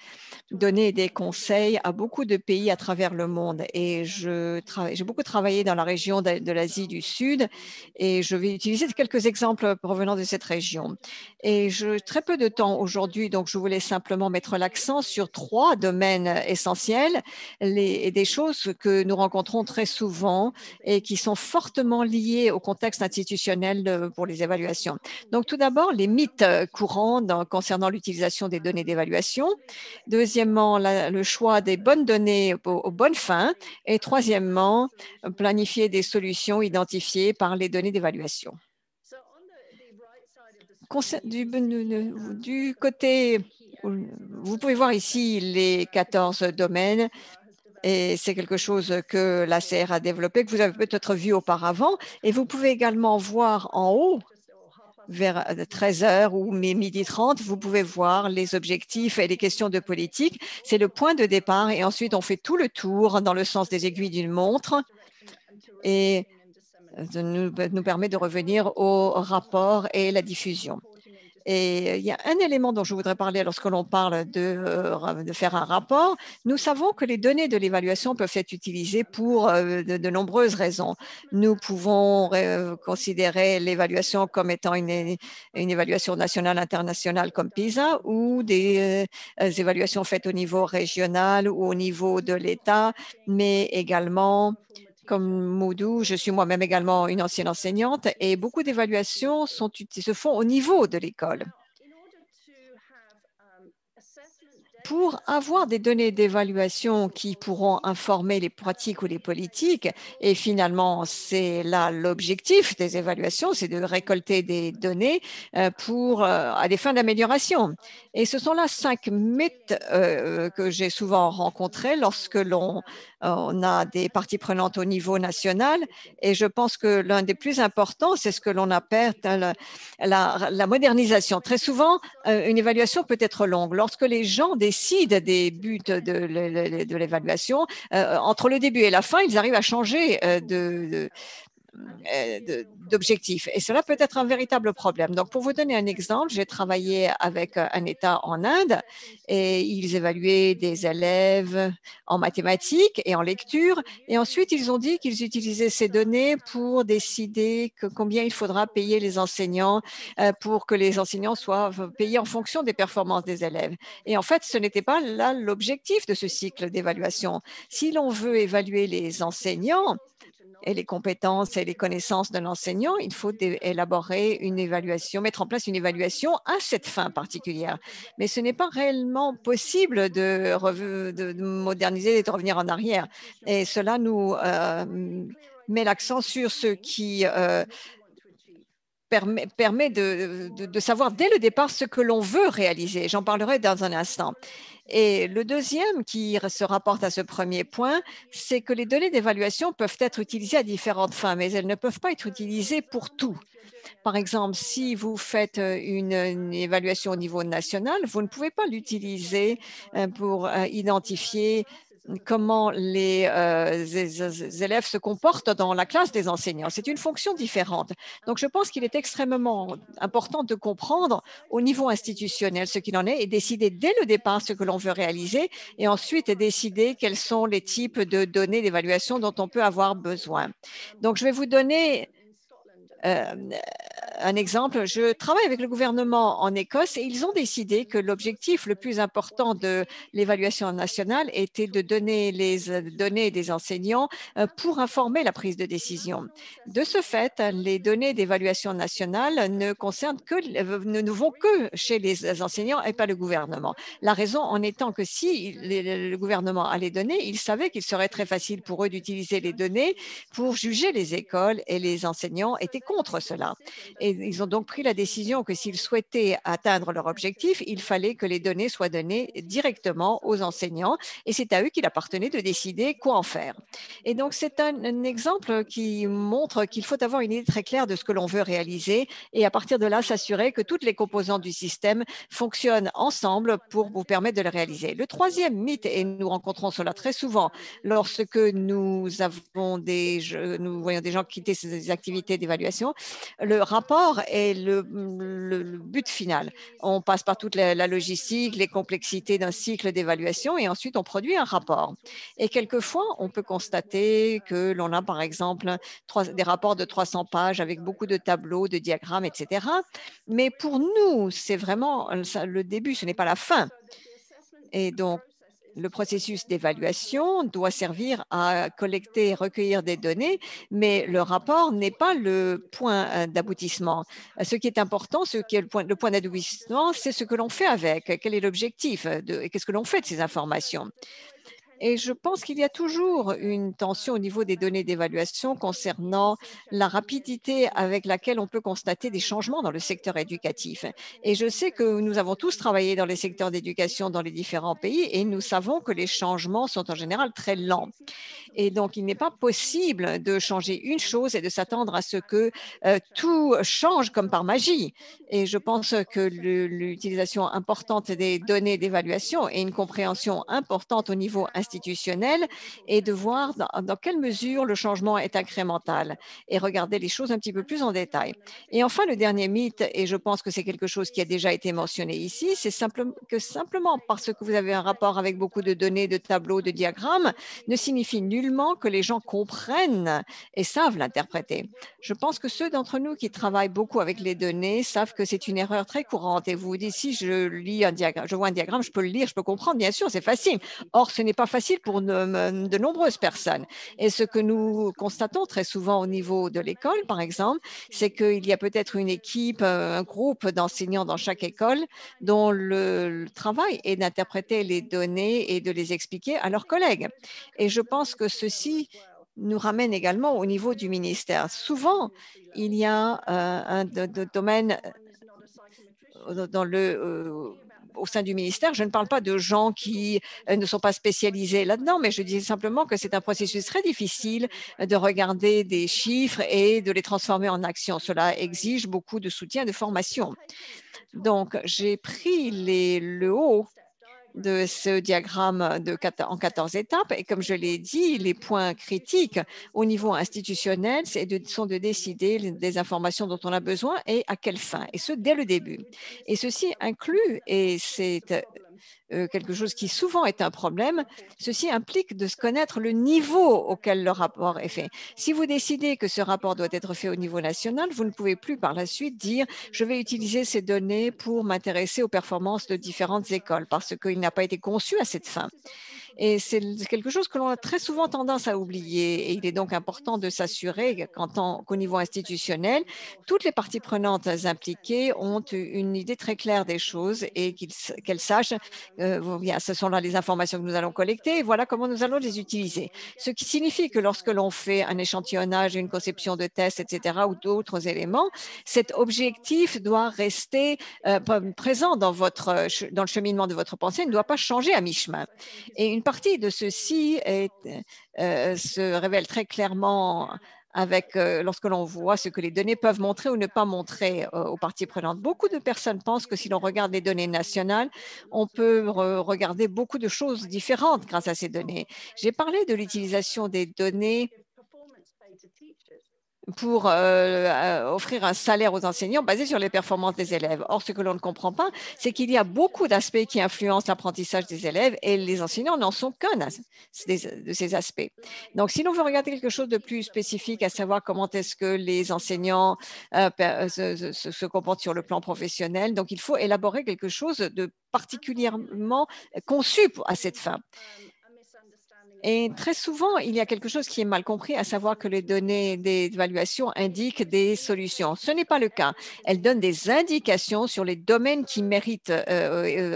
donner des conseils à beaucoup de pays à travers le monde. Et j'ai beaucoup travaillé dans la région de l'Asie du Sud et je vais utiliser quelques exemples provenant de cette région. Et très peu de temps aujourd'hui, donc je voulais simplement mettre l'accent sur 3 domaines essentiels et des choses que nous rencontrons très souvent et qui sont fortement liées au contexte institutionnel pour les évaluations. Donc tout d'abord, les mythes courants concernant l'utilisation des données d'évaluation. Deuxièmement, le choix des bonnes données aux bonnes fins. Et troisièmement, planifier des solutions identifiées par les données d'évaluation. Du côté, vous pouvez voir ici les 14 domaines. Et c'est quelque chose que la CR a développé, que vous avez peut-être vu auparavant. Et vous pouvez également voir en haut, vers 13h ou 12h30, vous pouvez voir les objectifs et les questions de politique. C'est le point de départ et ensuite on fait tout le tour dans le sens des aiguilles d'une montre et nous permet de revenir au rapport et la diffusion. Et il y a un élément dont je voudrais parler lorsque l'on parle de faire un rapport. Nous savons que les données de l'évaluation peuvent être utilisées pour de nombreuses raisons. Nous pouvons considérer l'évaluation comme étant une évaluation nationale, internationale comme PISA ou des évaluations faites au niveau régional ou au niveau de l'État, mais également comme Moudou, je suis moi-même également une ancienne enseignante et beaucoup d'évaluations se font au niveau de l'école. Pour avoir des données d'évaluation qui pourront informer les pratiques ou les politiques, et finalement, c'est là l'objectif des évaluations, c'est de récolter des données à des fins d'amélioration. Et ce sont là 5 mythes que j'ai souvent rencontrés lorsque l'on a des parties prenantes au niveau national. Et je pense que l'un des plus importants, c'est ce que l'on appelle la modernisation. Très souvent, une évaluation peut être longue. Lorsque les gens décident des buts de l'évaluation, entre le début et la fin, ils arrivent à changer d'objectifs. Et cela peut être un véritable problème. Donc, pour vous donner un exemple, j'ai travaillé avec un État en Inde et ils évaluaient des élèves en mathématiques et en lecture. Et ensuite, ils ont dit qu'ils utilisaient ces données pour décider combien il faudra payer les enseignants pour que les enseignants soient payés en fonction des performances des élèves. Et en fait, ce n'était pas là l'objectif de ce cycle d'évaluation. Si l'on veut évaluer les enseignants, et les compétences et les connaissances de l'enseignant, il faut élaborer une évaluation, mettre en place une évaluation à cette fin particulière. Mais ce n'est pas réellement possible de moderniser et de revenir en arrière. Et cela nous met l'accent sur ce qui permet de savoir dès le départ ce que l'on veut réaliser. J'en parlerai dans un instant. Et le deuxième qui se rapporte à ce premier point, c'est que les données d'évaluation peuvent être utilisées à différentes fins, mais elles ne peuvent pas être utilisées pour tout. Par exemple, si vous faites une évaluation au niveau national, vous ne pouvez pas l'utiliser pour identifier comment les élèves se comportent dans la classe des enseignants. C'est une fonction différente. Donc, je pense qu'il est extrêmement important de comprendre au niveau institutionnel ce qu'il en est et décider dès le départ ce que l'on veut réaliser et ensuite décider quels sont les types de données d'évaluation dont on peut avoir besoin. Donc, je vais vous donner un exemple, je travaille avec le gouvernement en Écosse et ils ont décidé que l'objectif le plus important de l'évaluation nationale était de donner les données des enseignants pour informer la prise de décision. De ce fait, les données d'évaluation nationale ne vont que chez les enseignants et pas le gouvernement. La raison en étant que si le gouvernement a les données, il savait qu'il serait très facile pour eux d'utiliser les données pour juger les écoles et les enseignants étaient contre cela. Et Et ils ont donc pris la décision que s'ils souhaitaient atteindre leur objectif, il fallait que les données soient données directement aux enseignants et c'est à eux qu'il appartenait de décider quoi en faire. Et donc, c'est un exemple qui montre qu'il faut avoir une idée très claire de ce que l'on veut réaliser et à partir de là, s'assurer que toutes les composantes du système fonctionnent ensemble pour vous permettre de le réaliser. Le troisième mythe, et nous rencontrons cela très souvent lorsque nous voyons des gens quitter ces activités d'évaluation, le rapport est le but final. On passe par toute la logistique, les complexités d'un cycle d'évaluation et ensuite on produit un rapport. Et quelquefois, on peut constater que l'on a par exemple des rapports de 300 pages avec beaucoup de tableaux, de diagrammes, etc. Mais pour nous, c'est vraiment le début, ce n'est pas la fin. Et donc, le processus d'évaluation doit servir à collecter et recueillir des données, mais le rapport n'est pas le point d'aboutissement. Ce qui est important, ce qui est le point d'aboutissement, c'est ce que l'on fait avec, quel est l'objectif et qu'est-ce que l'on fait de ces informations. Et je pense qu'il y a toujours une tension au niveau des données d'évaluation concernant la rapidité avec laquelle on peut constater des changements dans le secteur éducatif. Et je sais que nous avons tous travaillé dans les secteurs d'éducation dans les différents pays et nous savons que les changements sont en général très lents. Et donc, il n'est pas possible de changer une chose et de s'attendre à ce que tout change comme par magie. Et je pense que l'utilisation importante des données d'évaluation et une compréhension importante au niveau institutionnel est de voir dans quelle mesure le changement est incrémental et regarder les choses un petit peu plus en détail. Et enfin, le dernier mythe, et je pense que c'est quelque chose qui a déjà été mentionné ici, c'est simplement parce que vous avez un rapport avec beaucoup de données, de tableaux, de diagrammes, ne signifie nullement que les gens comprennent et savent l'interpréter. Je pense que ceux d'entre nous qui travaillent beaucoup avec les données savent que c'est une erreur très courante. Et vous vous dites, si je lis un diagramme, je vois un diagramme, je peux le lire, je peux comprendre, bien sûr, c'est facile. Or, ce n'est pas facile pour de nombreuses personnes. Et ce que nous constatons très souvent au niveau de l'école, par exemple, c'est qu'il y a peut-être une équipe, un groupe d'enseignants dans chaque école dont le travail est d'interpréter les données et de les expliquer à leurs collègues. Et je pense que ceci nous ramène également au niveau du ministère. Souvent, il y a un domaine au sein du ministère. Je ne parle pas de gens qui ne sont pas spécialisés là-dedans, mais je dis simplement que c'est un processus très difficile de regarder des chiffres et de les transformer en actions. Cela exige beaucoup de soutien, de formation. Donc, j'ai pris le haut de ce diagramme en 14 étapes. Et comme je l'ai dit, les points critiques au niveau institutionnel sont de décider des informations dont on a besoin et à quelle fin, et ce, dès le début. Et ceci inclut, et c'est quelque chose qui souvent est un problème, ceci implique de se connaître le niveau auquel le rapport est fait. Si vous décidez que ce rapport doit être fait au niveau national, vous ne pouvez plus par la suite dire « je vais utiliser ces données pour m'intéresser aux performances de différentes écoles » parce qu'il n'a pas été conçu à cette fin. Et c'est quelque chose que l'on a très souvent tendance à oublier. Et il est donc important de s'assurer qu'au niveau institutionnel, toutes les parties prenantes impliquées ont une idée très claire des choses et qu'elles sachent, ce sont là les informations que nous allons collecter et voilà comment nous allons les utiliser. Ce qui signifie que lorsque l'on fait un échantillonnage, une conception de tests, etc., ou d'autres éléments, cet objectif doit rester présent dans le cheminement de votre pensée, il ne doit pas changer à mi-chemin. Et une partie de ceci se révèle très clairement lorsque l'on voit ce que les données peuvent montrer ou ne pas montrer aux parties prenantes. Beaucoup de personnes pensent que si l'on regarde les données nationales, on peut regarder beaucoup de choses différentes grâce à ces données. J'ai parlé de l'utilisation des données pour offrir un salaire aux enseignants basé sur les performances des élèves. Or, ce que l'on ne comprend pas, c'est qu'il y a beaucoup d'aspects qui influencent l'apprentissage des élèves et les enseignants n'en sont qu'un de ces aspects. Donc, si l'on veut regarder quelque chose de plus spécifique, à savoir comment est-ce que les enseignants se comportent sur le plan professionnel, donc il faut élaborer quelque chose de particulièrement conçu à cette fin. Et très souvent, il y a quelque chose qui est mal compris, à savoir que les données d'évaluation indiquent des solutions. Ce n'est pas le cas. Elles donnent des indications sur les domaines qui méritent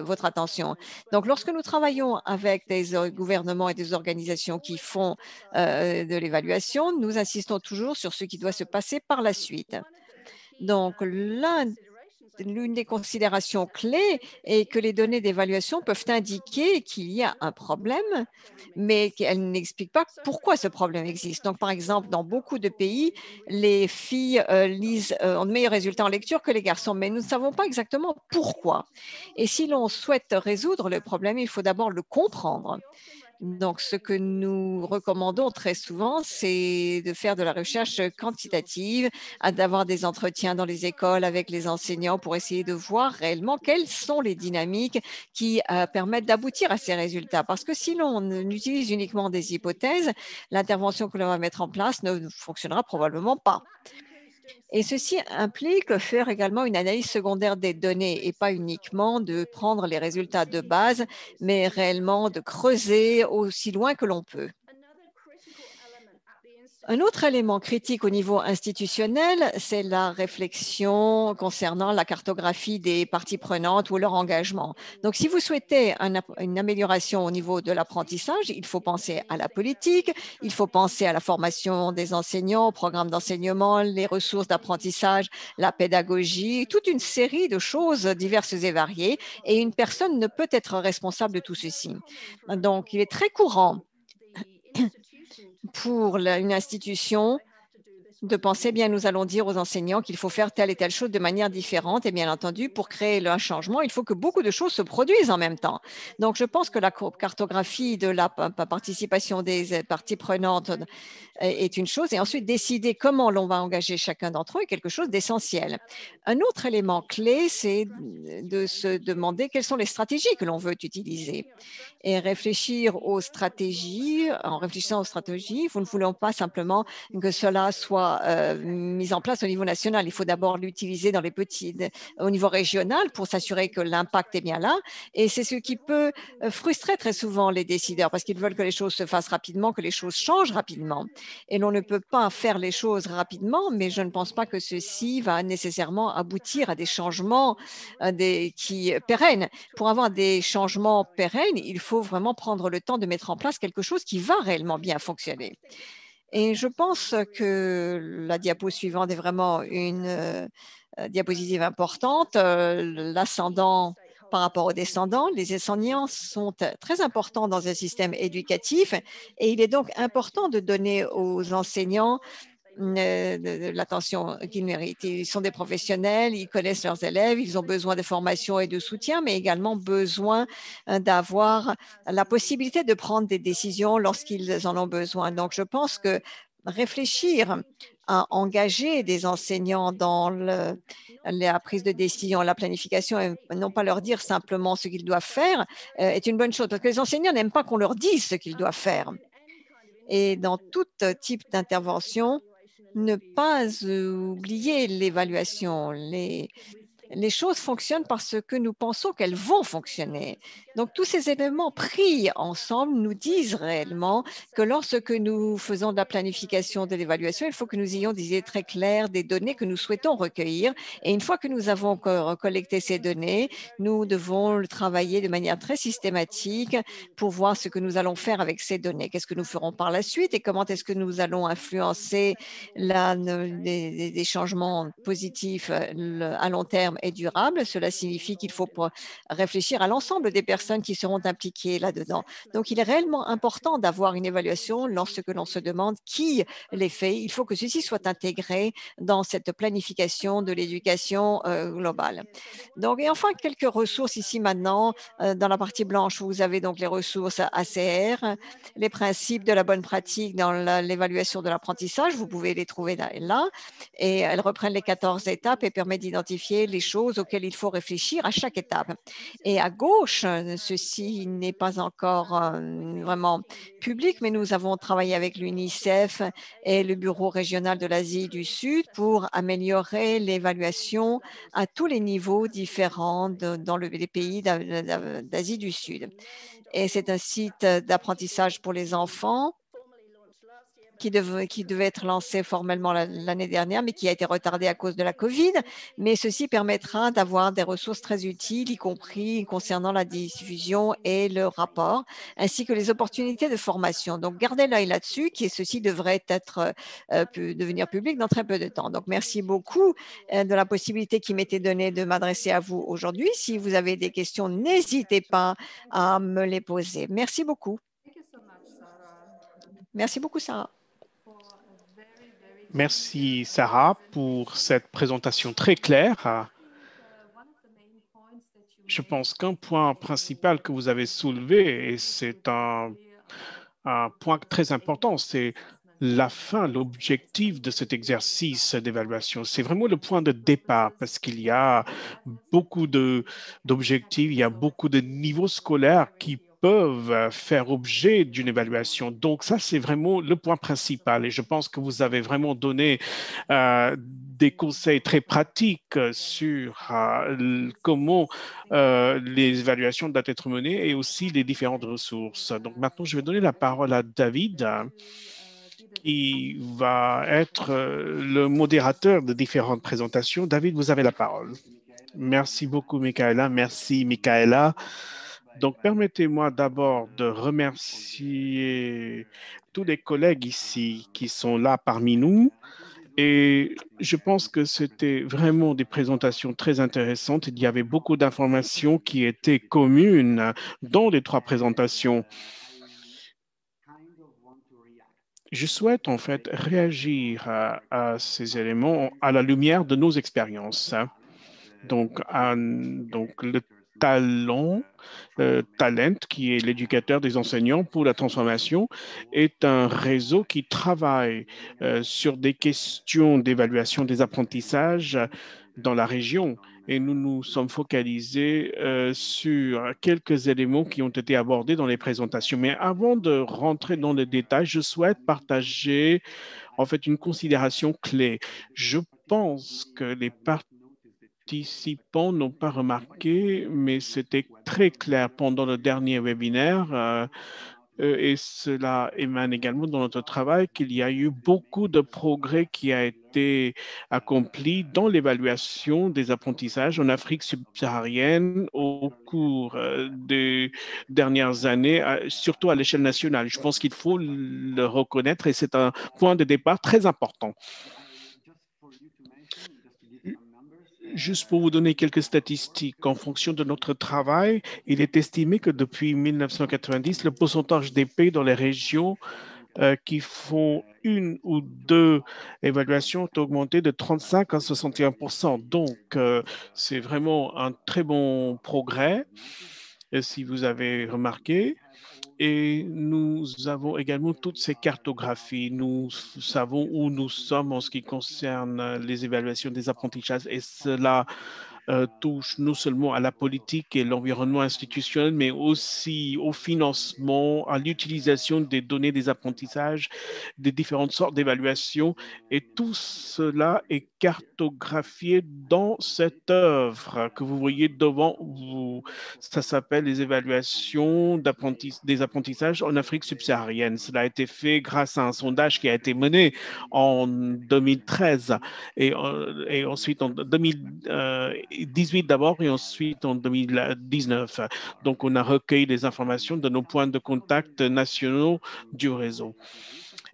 votre attention. Donc, lorsque nous travaillons avec des gouvernements et des organisations qui font de l'évaluation, nous insistons toujours sur ce qui doit se passer par la suite. Donc, l'une des considérations clés est que les données d'évaluation peuvent indiquer qu'il y a un problème, mais qu'elles n'expliquent pas pourquoi ce problème existe. Donc, par exemple, dans beaucoup de pays, les filles ont de meilleurs résultats en lecture que les garçons, mais nous ne savons pas exactement pourquoi. Et si l'on souhaite résoudre le problème, il faut d'abord le comprendre. Donc, ce que nous recommandons très souvent, c'est de faire de la recherche quantitative, d'avoir des entretiens dans les écoles avec les enseignants pour essayer de voir réellement quelles sont les dynamiques qui permettent d'aboutir à ces résultats. Parce que si l'on utilise uniquement des hypothèses, l'intervention que l'on va mettre en place ne fonctionnera probablement pas. Et ceci implique faire également une analyse secondaire des données et pas uniquement de prendre les résultats de base, mais réellement de creuser aussi loin que l'on peut. Un autre élément critique au niveau institutionnel, c'est la réflexion concernant la cartographie des parties prenantes ou leur engagement. Donc, si vous souhaitez une amélioration au niveau de l'apprentissage, il faut penser à la politique, il faut penser à la formation des enseignants, au programme d'enseignement, les ressources d'apprentissage, la pédagogie, toute une série de choses diverses et variées. Et une personne ne peut être responsable de tout ceci. Donc, il est très courant pour une institution de penser, bien, nous allons dire aux enseignants qu'il faut faire telle et telle chose de manière différente. Et bien entendu, pour créer un changement, il faut que beaucoup de choses se produisent en même temps. Donc, je pense que la cartographie de la participation des parties prenantes est une chose. Et ensuite, décider comment l'on va engager chacun d'entre eux est quelque chose d'essentiel. Un autre élément clé, c'est de se demander quelles sont les stratégies que l'on veut utiliser. Et réfléchir aux stratégies, en réfléchissant aux stratégies, nous ne voulons pas simplement que cela soit mis en place au niveau national. Il faut d'abord l'utiliser au niveau régional pour s'assurer que l'impact est bien là. Et c'est ce qui peut frustrer très souvent les décideurs parce qu'ils veulent que les choses se fassent rapidement, que les choses changent rapidement. Et l'on ne peut pas faire les choses rapidement, mais je ne pense pas que ceci va nécessairement aboutir à des changements pérennes. Pour avoir des changements pérennes, il faut vraiment prendre le temps de mettre en place quelque chose qui va réellement bien fonctionner. Et je pense que la diapo suivante est vraiment une diapositive importante. L'ascendant par rapport aux descendants, les enseignants sont très importants dans un système éducatif et il est donc important de donner aux enseignants l'attention qu'ils méritent. Ils sont des professionnels, ils connaissent leurs élèves, ils ont besoin de formation et de soutien, mais également besoin d'avoir la possibilité de prendre des décisions lorsqu'ils en ont besoin. Donc, je pense que réfléchir à engager des enseignants dans la prise de décision, la planification, et non pas leur dire simplement ce qu'ils doivent faire, est une bonne chose, parce que les enseignants n'aiment pas qu'on leur dise ce qu'ils doivent faire. Et dans tout type d'intervention, ne pas oublier l'évaluation. Les choses fonctionnent parce que nous pensons qu'elles vont fonctionner. Donc, tous ces éléments pris ensemble nous disent réellement que lorsque nous faisons de la planification de l'évaluation, il faut que nous ayons des idées très claires des données que nous souhaitons recueillir. Et une fois que nous avons collecté ces données, nous devons travailler de manière très systématique pour voir ce que nous allons faire avec ces données. Qu'est-ce que nous ferons par la suite et comment est-ce que nous allons influencer des changements positifs à long terme et durable. Cela signifie qu'il faut réfléchir à l'ensemble des personnes qui seront impliquées là-dedans. Donc, il est réellement important d'avoir une évaluation lorsque l'on se demande qui les fait. Il faut que ceci soit intégré dans cette planification de l'éducation globale. Donc, et enfin, quelques ressources ici maintenant. Dans la partie blanche, vous avez donc les ressources ACR, les principes de la bonne pratique dans l'évaluation de l'apprentissage. Vous pouvez les trouver là. Et elles reprennent les 14 étapes et permettent d'identifier les choses auxquelles il faut réfléchir à chaque étape. Et à gauche, ceci n'est pas encore vraiment public, mais nous avons travaillé avec l'UNICEF et le Bureau régional de l'Asie du Sud pour améliorer l'évaluation à tous les niveaux différents dans les pays d'Asie du Sud. Et c'est un site d'apprentissage pour les enfants qui devait être lancé formellement l'année dernière, mais qui a été retardé à cause de la COVID. Mais ceci permettra d'avoir des ressources très utiles, y compris concernant la diffusion et le rapport, ainsi que les opportunités de formation. Donc, gardez l'œil là-dessus, ceci devrait être devenir public dans très peu de temps. Donc, merci beaucoup de la possibilité qui m'était donnée de m'adresser à vous aujourd'hui. Si vous avez des questions, n'hésitez pas à me les poser. Merci beaucoup. Merci beaucoup, Sarah. Merci, Sarah, pour cette présentation très claire. Je pense qu'un point principal que vous avez soulevé, et c'est un point très important, c'est la fin, l'objectif de cet exercice d'évaluation. C'est vraiment le point de départ parce qu'il y a beaucoup d'objectifs, il y a beaucoup de niveaux scolaires qui peuvent faire objet d'une évaluation. Donc ça, c'est vraiment le point principal et je pense que vous avez vraiment donné des conseils très pratiques sur comment les évaluations doivent être menées et aussi les différentes ressources. Donc maintenant, je vais donner la parole à David qui va être le modérateur de différentes présentations. David, vous avez la parole. Merci beaucoup, Michaela. Merci, Michaela. Donc, permettez-moi d'abord de remercier tous les collègues ici qui sont là parmi nous. Et je pense que c'était vraiment des présentations très intéressantes. Il y avait beaucoup d'informations qui étaient communes dans les trois présentations. Je souhaite en fait réagir à ces éléments à la lumière de nos expériences. Donc le Talent, qui est l'éducateur des enseignants pour la transformation, est un réseau qui travaille sur des questions d'évaluation des apprentissages dans la région. Et nous nous sommes focalisés sur quelques éléments qui ont été abordés dans les présentations. Mais avant de rentrer dans les détails, je souhaite partager en fait une considération clé. Je pense que les participants n'ont pas remarqué, mais c'était très clair pendant le dernier webinaire et cela émane également dans notre travail qu'il y a eu beaucoup de progrès qui a été accompli dans l'évaluation des apprentissages en Afrique subsaharienne au cours des dernières années, surtout à l'échelle nationale. Je pense qu'il faut le reconnaître et c'est un point de départ très important. Juste pour vous donner quelques statistiques, en fonction de notre travail, il est estimé que depuis 1990, le pourcentage des pays dans les régions qui font une ou deux évaluations ont augmenté de 35 à 61%. Donc, c'est vraiment un très bon progrès, si vous avez remarqué. Et nous avons également toutes ces cartographies. Nous savons où nous sommes en ce qui concerne les évaluations des apprentissages et cela touche non seulement à la politique et l'environnement institutionnel, mais aussi au financement, à l'utilisation des données des apprentissages, des différentes sortes d'évaluations. Et tout cela est cartographié dans cette œuvre que vous voyez devant vous. Ça s'appelle les évaluations des apprentissages en Afrique subsaharienne. Cela a été fait grâce à un sondage qui a été mené en 2013 et ensuite en 2018 d'abord et ensuite en 2019. Donc, on a recueilli des informations de nos points de contact nationaux du réseau.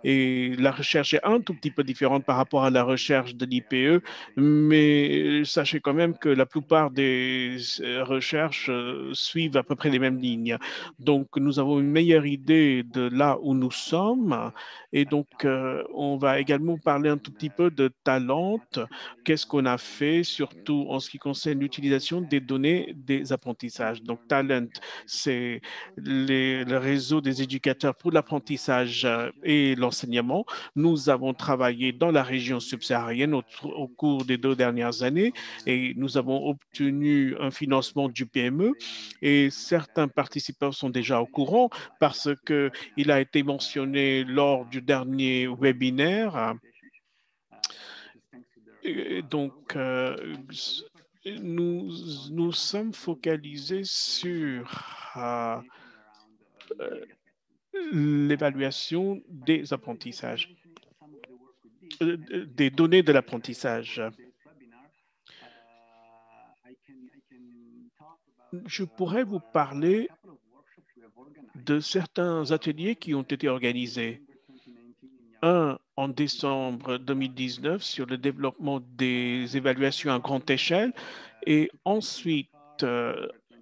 Et la recherche est un tout petit peu différente par rapport à la recherche de l'IPE, mais sachez quand même que la plupart des recherches suivent à peu près les mêmes lignes. Donc, nous avons une meilleure idée de là où nous sommes. Et donc, on va également parler un tout petit peu de Talent. Qu'est-ce qu'on a fait, surtout en ce qui concerne l'utilisation des données des apprentissages. Donc, Talent, c'est le réseau des éducateurs pour l'apprentissage et l'enseignement. Nous avons travaillé dans la région subsaharienne au cours des 2 dernières années et nous avons obtenu un financement du PME et certains participants sont déjà au courant parce qu'il a été mentionné lors du dernier webinaire. Et donc, nous sommes focalisés sur l'évaluation des apprentissages, des données de l'apprentissage. Je pourrais vous parler de certains ateliers qui ont été organisés. Un en décembre 2019 sur le développement des évaluations à grande échelle et ensuite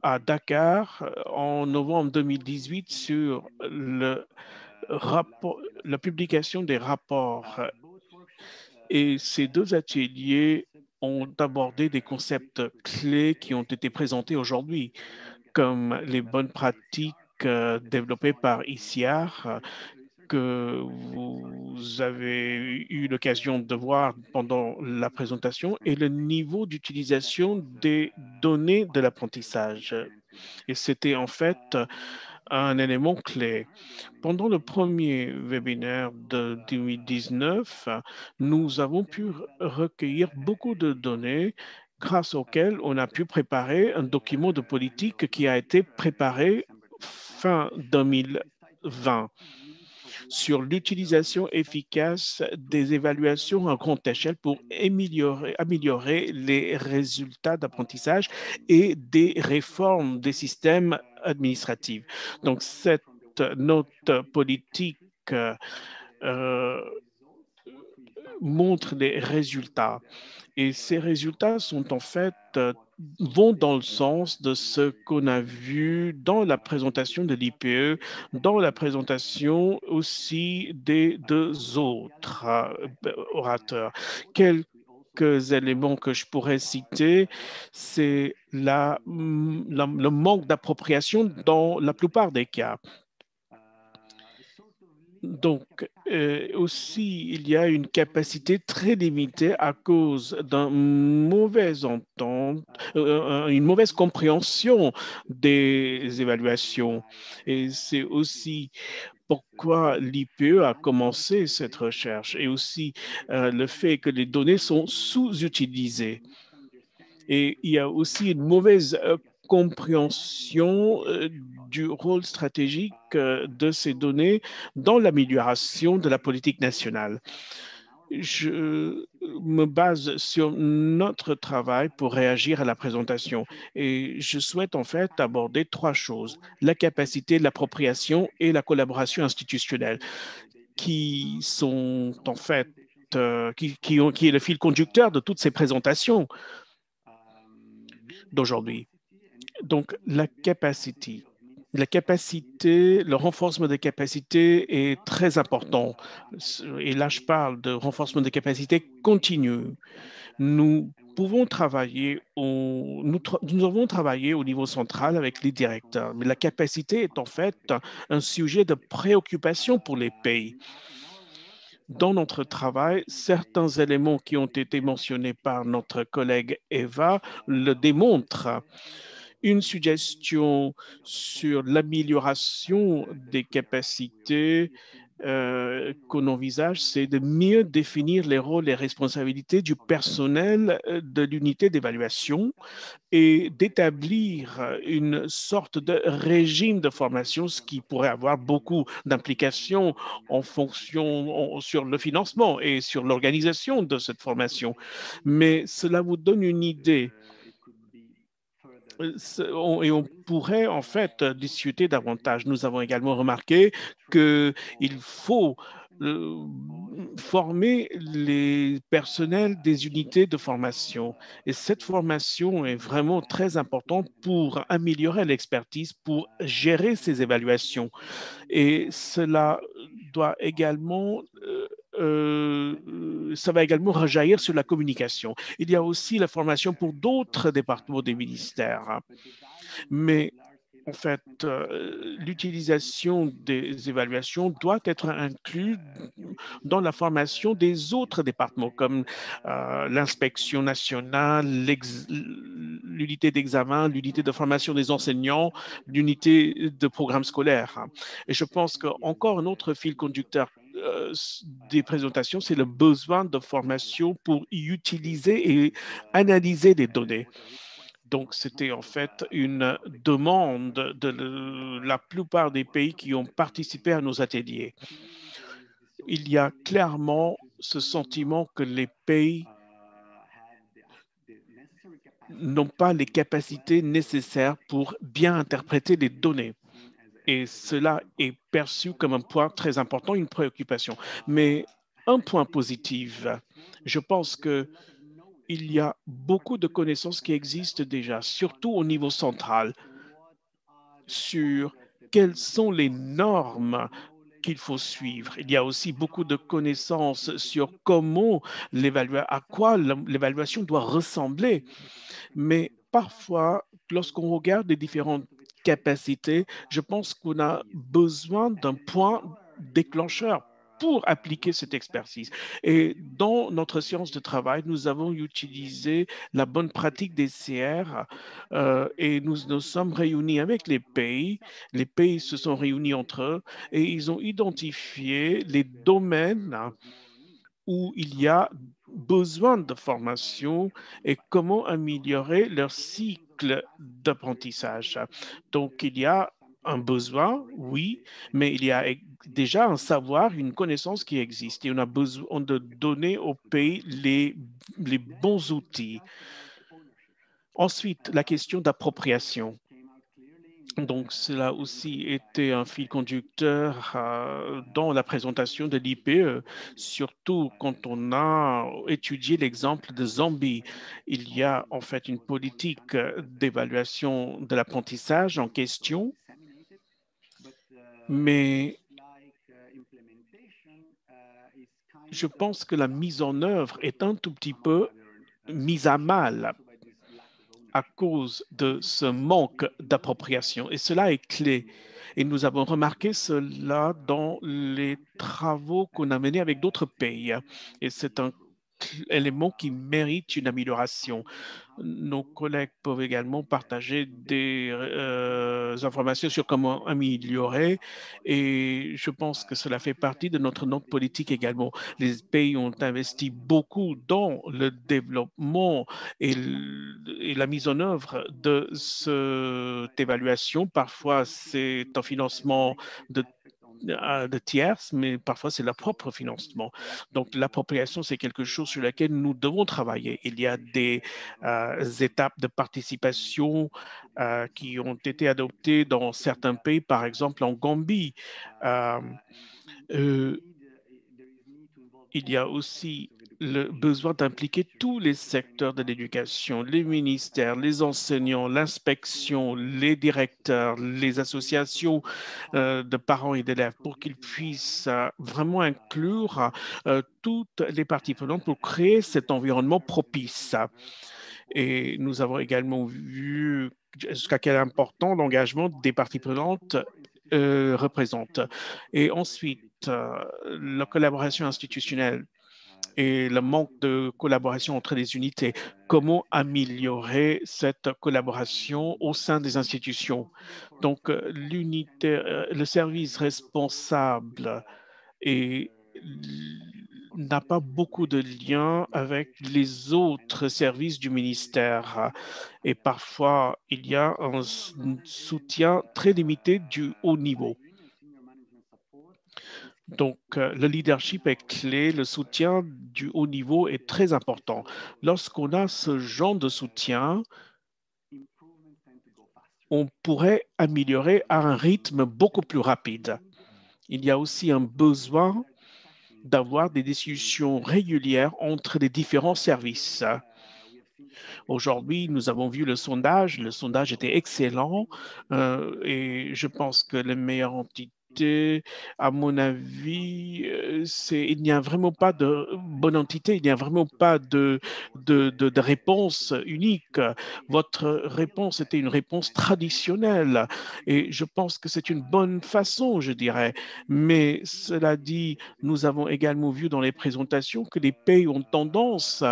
à Dakar en novembre 2018 sur la publication des rapports. Et ces deux ateliers ont abordé des concepts clés qui ont été présentés aujourd'hui, comme les bonnes pratiques développées par ICIAR, que vous avez eu l'occasion de voir pendant la présentation, et le niveau d'utilisation des données de l'apprentissage. Et c'était en fait un élément clé. Pendant le premier webinaire de 2019, nous avons pu recueillir beaucoup de données grâce auxquelles on a pu préparer un document de politique qui a été préparé fin 2020 sur l'utilisation efficace des évaluations à grande échelle pour améliorer les résultats d'apprentissage et des réformes des systèmes administratifs. Donc, cette note politique montre les résultats. Et ces résultats sont en fait vont dans le sens de ce qu'on a vu dans la présentation de l'IPE, dans la présentation aussi des deux autres orateurs. Quelques éléments que je pourrais citer, c'est le manque d'appropriation dans la plupart des cas. Donc, aussi, il y a une capacité très limitée à cause d'une mauvaise entente, une mauvaise compréhension des évaluations. Et c'est aussi pourquoi l'IPE a commencé cette recherche et aussi le fait que les données sont sous-utilisées. Et il y a aussi une mauvaise compréhension du rôle stratégique de ces données dans l'amélioration de la politique nationale. Je me base sur notre travail pour réagir à la présentation et je souhaite en fait aborder trois choses: la capacité, l'appropriation et la collaboration institutionnelle, qui sont en fait qui est le fil conducteur de toutes ces présentations d'aujourd'hui. Donc, la capacité, le renforcement des capacités est très important. Et là, je parle de renforcement des capacités continu. Nous pouvons travailler, nous avons travaillé au niveau central avec les directeurs, mais la capacité est en fait un sujet de préoccupation pour les pays. Dans notre travail, certains éléments qui ont été mentionnés par notre collègue Eva le démontrent. Une suggestion sur l'amélioration des capacités qu'on envisage, c'est de mieux définir les rôles et responsabilités du personnel de l'unité d'évaluation et d'établir une sorte de régime de formation, ce qui pourrait avoir beaucoup d'implications en fonction sur le financement et sur l'organisation de cette formation. Mais cela vous donne une idée. Et on pourrait en fait discuter davantage. Nous avons également remarqué qu'il faut former les personnels des unités de formation. Et cette formation est vraiment très importante pour améliorer l'expertise, pour gérer ces évaluations. Et cela doit également ça va également rejaillir sur la communication. Il y a aussi la formation pour d'autres départements des ministères. Mais en fait, l'utilisation des évaluations doit être inclue dans la formation des autres départements, comme l'inspection nationale, l'unité d'examen, l'unité de formation des enseignants, l'unité de programme scolaire. Et je pense qu'encore un autre fil conducteur des présentations, c'est le besoin de formation pour y utiliser et analyser les données. Donc, c'était en fait une demande de la plupart des pays qui ont participé à nos ateliers. Il y a clairement ce sentiment que les pays n'ont pas les capacités nécessaires pour bien interpréter les données. Et cela est perçu comme un point très important, une préoccupation. Mais un point positif, je pense qu'il y a beaucoup de connaissances qui existent déjà, surtout au niveau central, sur quelles sont les normes qu'il faut suivre. Il y a aussi beaucoup de connaissances sur comment à quoi l'évaluation doit ressembler. Mais parfois, lorsqu'on regarde les différentes capacités, je pense qu'on a besoin d'un point déclencheur pour appliquer cette expertise. Et dans notre séance de travail, nous avons utilisé la bonne pratique des CR et nous nous sommes réunis avec les pays. Les pays se sont réunis entre eux et ils ont identifié les domaines où il y a besoin de formation et comment améliorer leur cycle d'apprentissage. Donc, il y a un besoin, oui, mais il y a déjà un savoir, une connaissance qui existe et on a besoin de donner au pays les bons outils. Ensuite, la question d'appropriation. Donc, cela aussi était un fil conducteur dans la présentation de l'IPE, surtout quand on a étudié l'exemple de Zambie. Il y a en fait une politique d'évaluation de l'apprentissage en question, mais je pense que la mise en œuvre est un tout petit peu mise à mal à cause de ce manque d'appropriation. Et cela est clé. Et nous avons remarqué cela dans les travaux qu'on a menés avec d'autres pays. Et c'est un élément qui mérite une amélioration. Nos collègues peuvent également partager des informations sur comment améliorer et je pense que cela fait partie de notre note politique également. Les pays ont investi beaucoup dans le développement et la mise en œuvre de cette évaluation. Parfois, c'est un financement de tierces, mais parfois c'est leur propre financement. Donc, l'appropriation, c'est quelque chose sur laquelle nous devons travailler. Il y a des étapes de participation qui ont été adoptées dans certains pays, par exemple en Gambie. Il y a aussi le besoin d'impliquer tous les secteurs de l'éducation, les ministères, les enseignants, l'inspection, les directeurs, les associations de parents et d'élèves pour qu'ils puissent vraiment inclure toutes les parties prenantes pour créer cet environnement propice. Et nous avons également vu jusqu'à quel important l'engagement des parties prenantes représente. Et ensuite, la collaboration institutionnelle et le manque de collaboration entre les unités. Comment améliorer cette collaboration au sein des institutions? Donc, l'unité, le service responsable n'a pas beaucoup de liens avec les autres services du ministère. Et parfois, il y a un soutien très limité du haut niveau. Donc, le leadership est clé, le soutien du haut niveau est très important. Lorsqu'on a ce genre de soutien, on pourrait améliorer à un rythme beaucoup plus rapide. Il y a aussi un besoin d'avoir des discussions régulières entre les différents services. Aujourd'hui, nous avons vu le sondage était excellent et je pense que les meilleures entités, à mon avis, il n'y a vraiment pas de bonne entité, il n'y a vraiment pas de réponse unique. Votre réponse était une réponse traditionnelle et je pense que c'est une bonne façon, je dirais. Mais cela dit, nous avons également vu dans les présentations que les pays ont tendance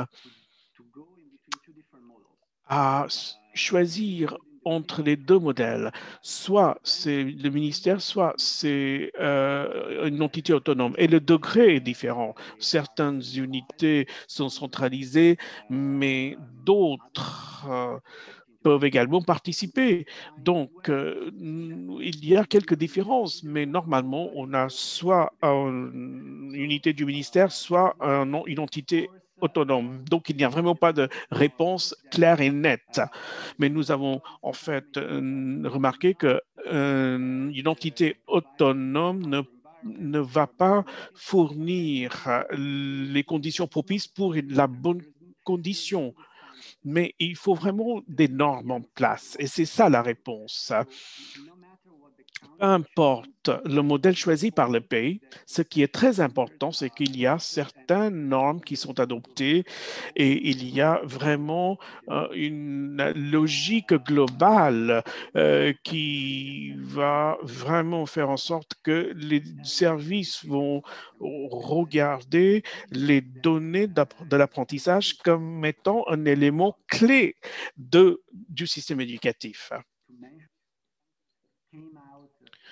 à choisir entre les deux modèles. Soit c'est le ministère, soit c'est une entité autonome. Et le degré est différent. Certaines unités sont centralisées, mais d'autres peuvent également participer. Donc, il y a quelques différences, mais normalement, on a soit une unité du ministère, soit une entité autonome. Donc, il n'y a vraiment pas de réponse claire et nette. Mais nous avons en fait remarqué qu'une entité autonome ne va pas fournir les conditions propices pour la bonne condition. Mais il faut vraiment des normes en place. Et c'est ça la réponse. Peu importe le modèle choisi par le pays, ce qui est très important, c'est qu'il y a certaines normes qui sont adoptées et il y a vraiment une logique globale qui va vraiment faire en sorte que les services vont regarder les données de l'apprentissage comme étant un élément clé du système éducatif.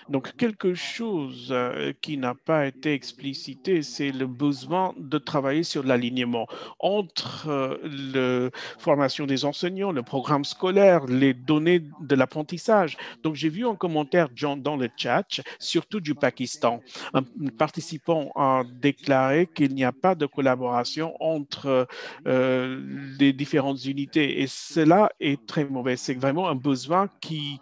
Donc, quelque chose qui n'a pas été explicité, c'est le besoin de travailler sur l'alignement entre la formation des enseignants, le programme scolaire, les données de l'apprentissage. Donc, j'ai vu un commentaire, John, dans le chat, surtout du Pakistan. Un participant a déclaré qu'il n'y a pas de collaboration entre les différentes unités et cela est très mauvais. C'est vraiment un besoin qui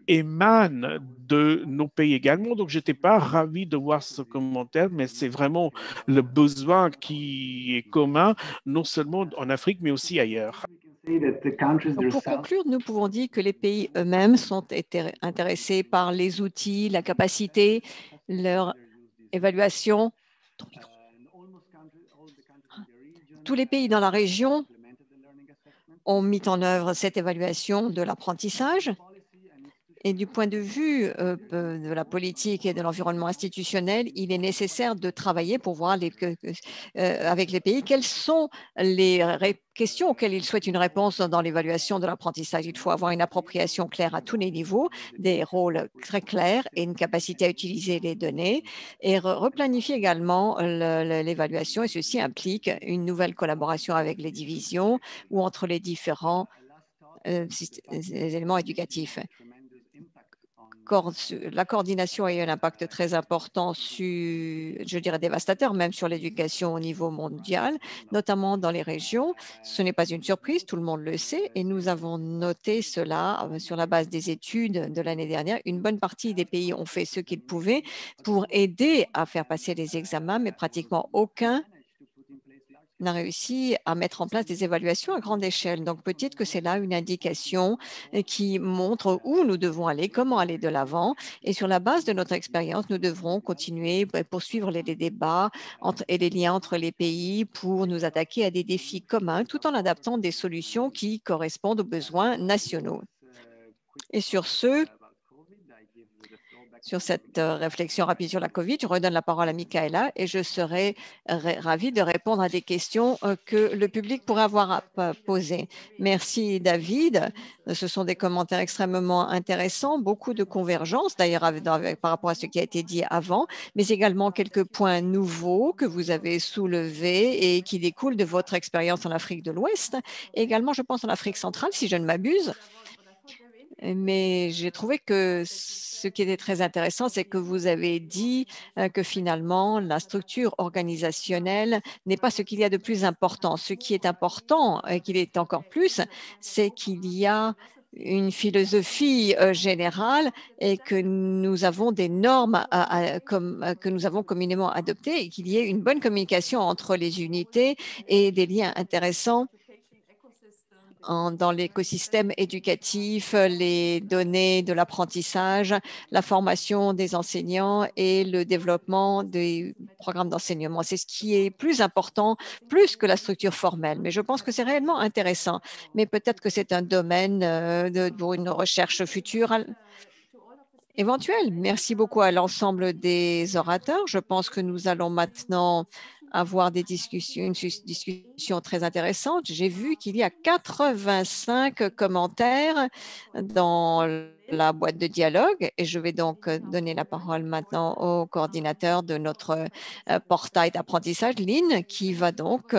émane de nos pays également. Donc, je n'étais pas ravi de voir ce commentaire, mais c'est vraiment le besoin qui est commun, non seulement en Afrique, mais aussi ailleurs. Donc, pour conclure, nous pouvons dire que les pays eux-mêmes sont intéressés par les outils, la capacité, leur évaluation. Tous les pays dans la région ont mis en œuvre cette évaluation de l'apprentissage. Et du point de vue de la politique et de l'environnement institutionnel, il est nécessaire de travailler pour voir avec les pays quelles sont les questions auxquelles ils souhaitent une réponse dans l'évaluation de l'apprentissage. Il faut avoir une appropriation claire à tous les niveaux, des rôles très clairs et une capacité à utiliser les données et replanifier également l'évaluation. Et ceci implique une nouvelle collaboration avec les divisions ou entre les différents éléments éducatifs. La coordination a eu un impact très important je dirais dévastateur, même sur l'éducation au niveau mondial, notamment dans les régions. Ce n'est pas une surprise, tout le monde le sait, et nous avons noté cela sur la base des études de l'année dernière. Une bonne partie des pays ont fait ce qu'ils pouvaient pour aider à faire passer les examens, mais pratiquement aucun n'a réussi à mettre en place des évaluations à grande échelle. Donc, peut-être que c'est là une indication qui montre où nous devons aller, comment aller de l'avant. Et sur la base de notre expérience, nous devrons continuer, poursuivre les débats et les liens entre les pays pour nous attaquer à des défis communs, tout en adaptant des solutions qui correspondent aux besoins nationaux. Et sur cette réflexion rapide sur la COVID, je redonne la parole à Michaela et je serai ravie de répondre à des questions que le public pourrait avoir à poser. Merci David. Ce sont des commentaires extrêmement intéressants, beaucoup de convergence d'ailleurs par rapport à ce qui a été dit avant, mais également quelques points nouveaux que vous avez soulevés et qui découlent de votre expérience en Afrique de l'Ouest. Et également, je pense en Afrique centrale, si je ne m'abuse. Mais j'ai trouvé que ce qui était très intéressant, c'est que vous avez dit que finalement, la structure organisationnelle n'est pas ce qu'il y a de plus important. Ce qui est important et qu'il est encore plus, c'est qu'il y a une philosophie générale et que nous avons des normes que nous avons communément adoptées et qu'il y ait une bonne communication entre les unités et des liens intéressants dans l'écosystème éducatif, les données de l'apprentissage, la formation des enseignants et le développement des programmes d'enseignement. C'est ce qui est plus important, plus que la structure formelle. Mais je pense que c'est réellement intéressant. Mais peut-être que c'est un domaine pour une recherche future éventuelle. Merci beaucoup à l'ensemble des orateurs. Je pense que nous allons maintenant avoir une discussion très intéressante. J'ai vu qu'il y a 85 commentaires dans la boîte de dialogue et je vais donc donner la parole maintenant au coordinateur de notre portail d'apprentissage, Lynn, qui va donc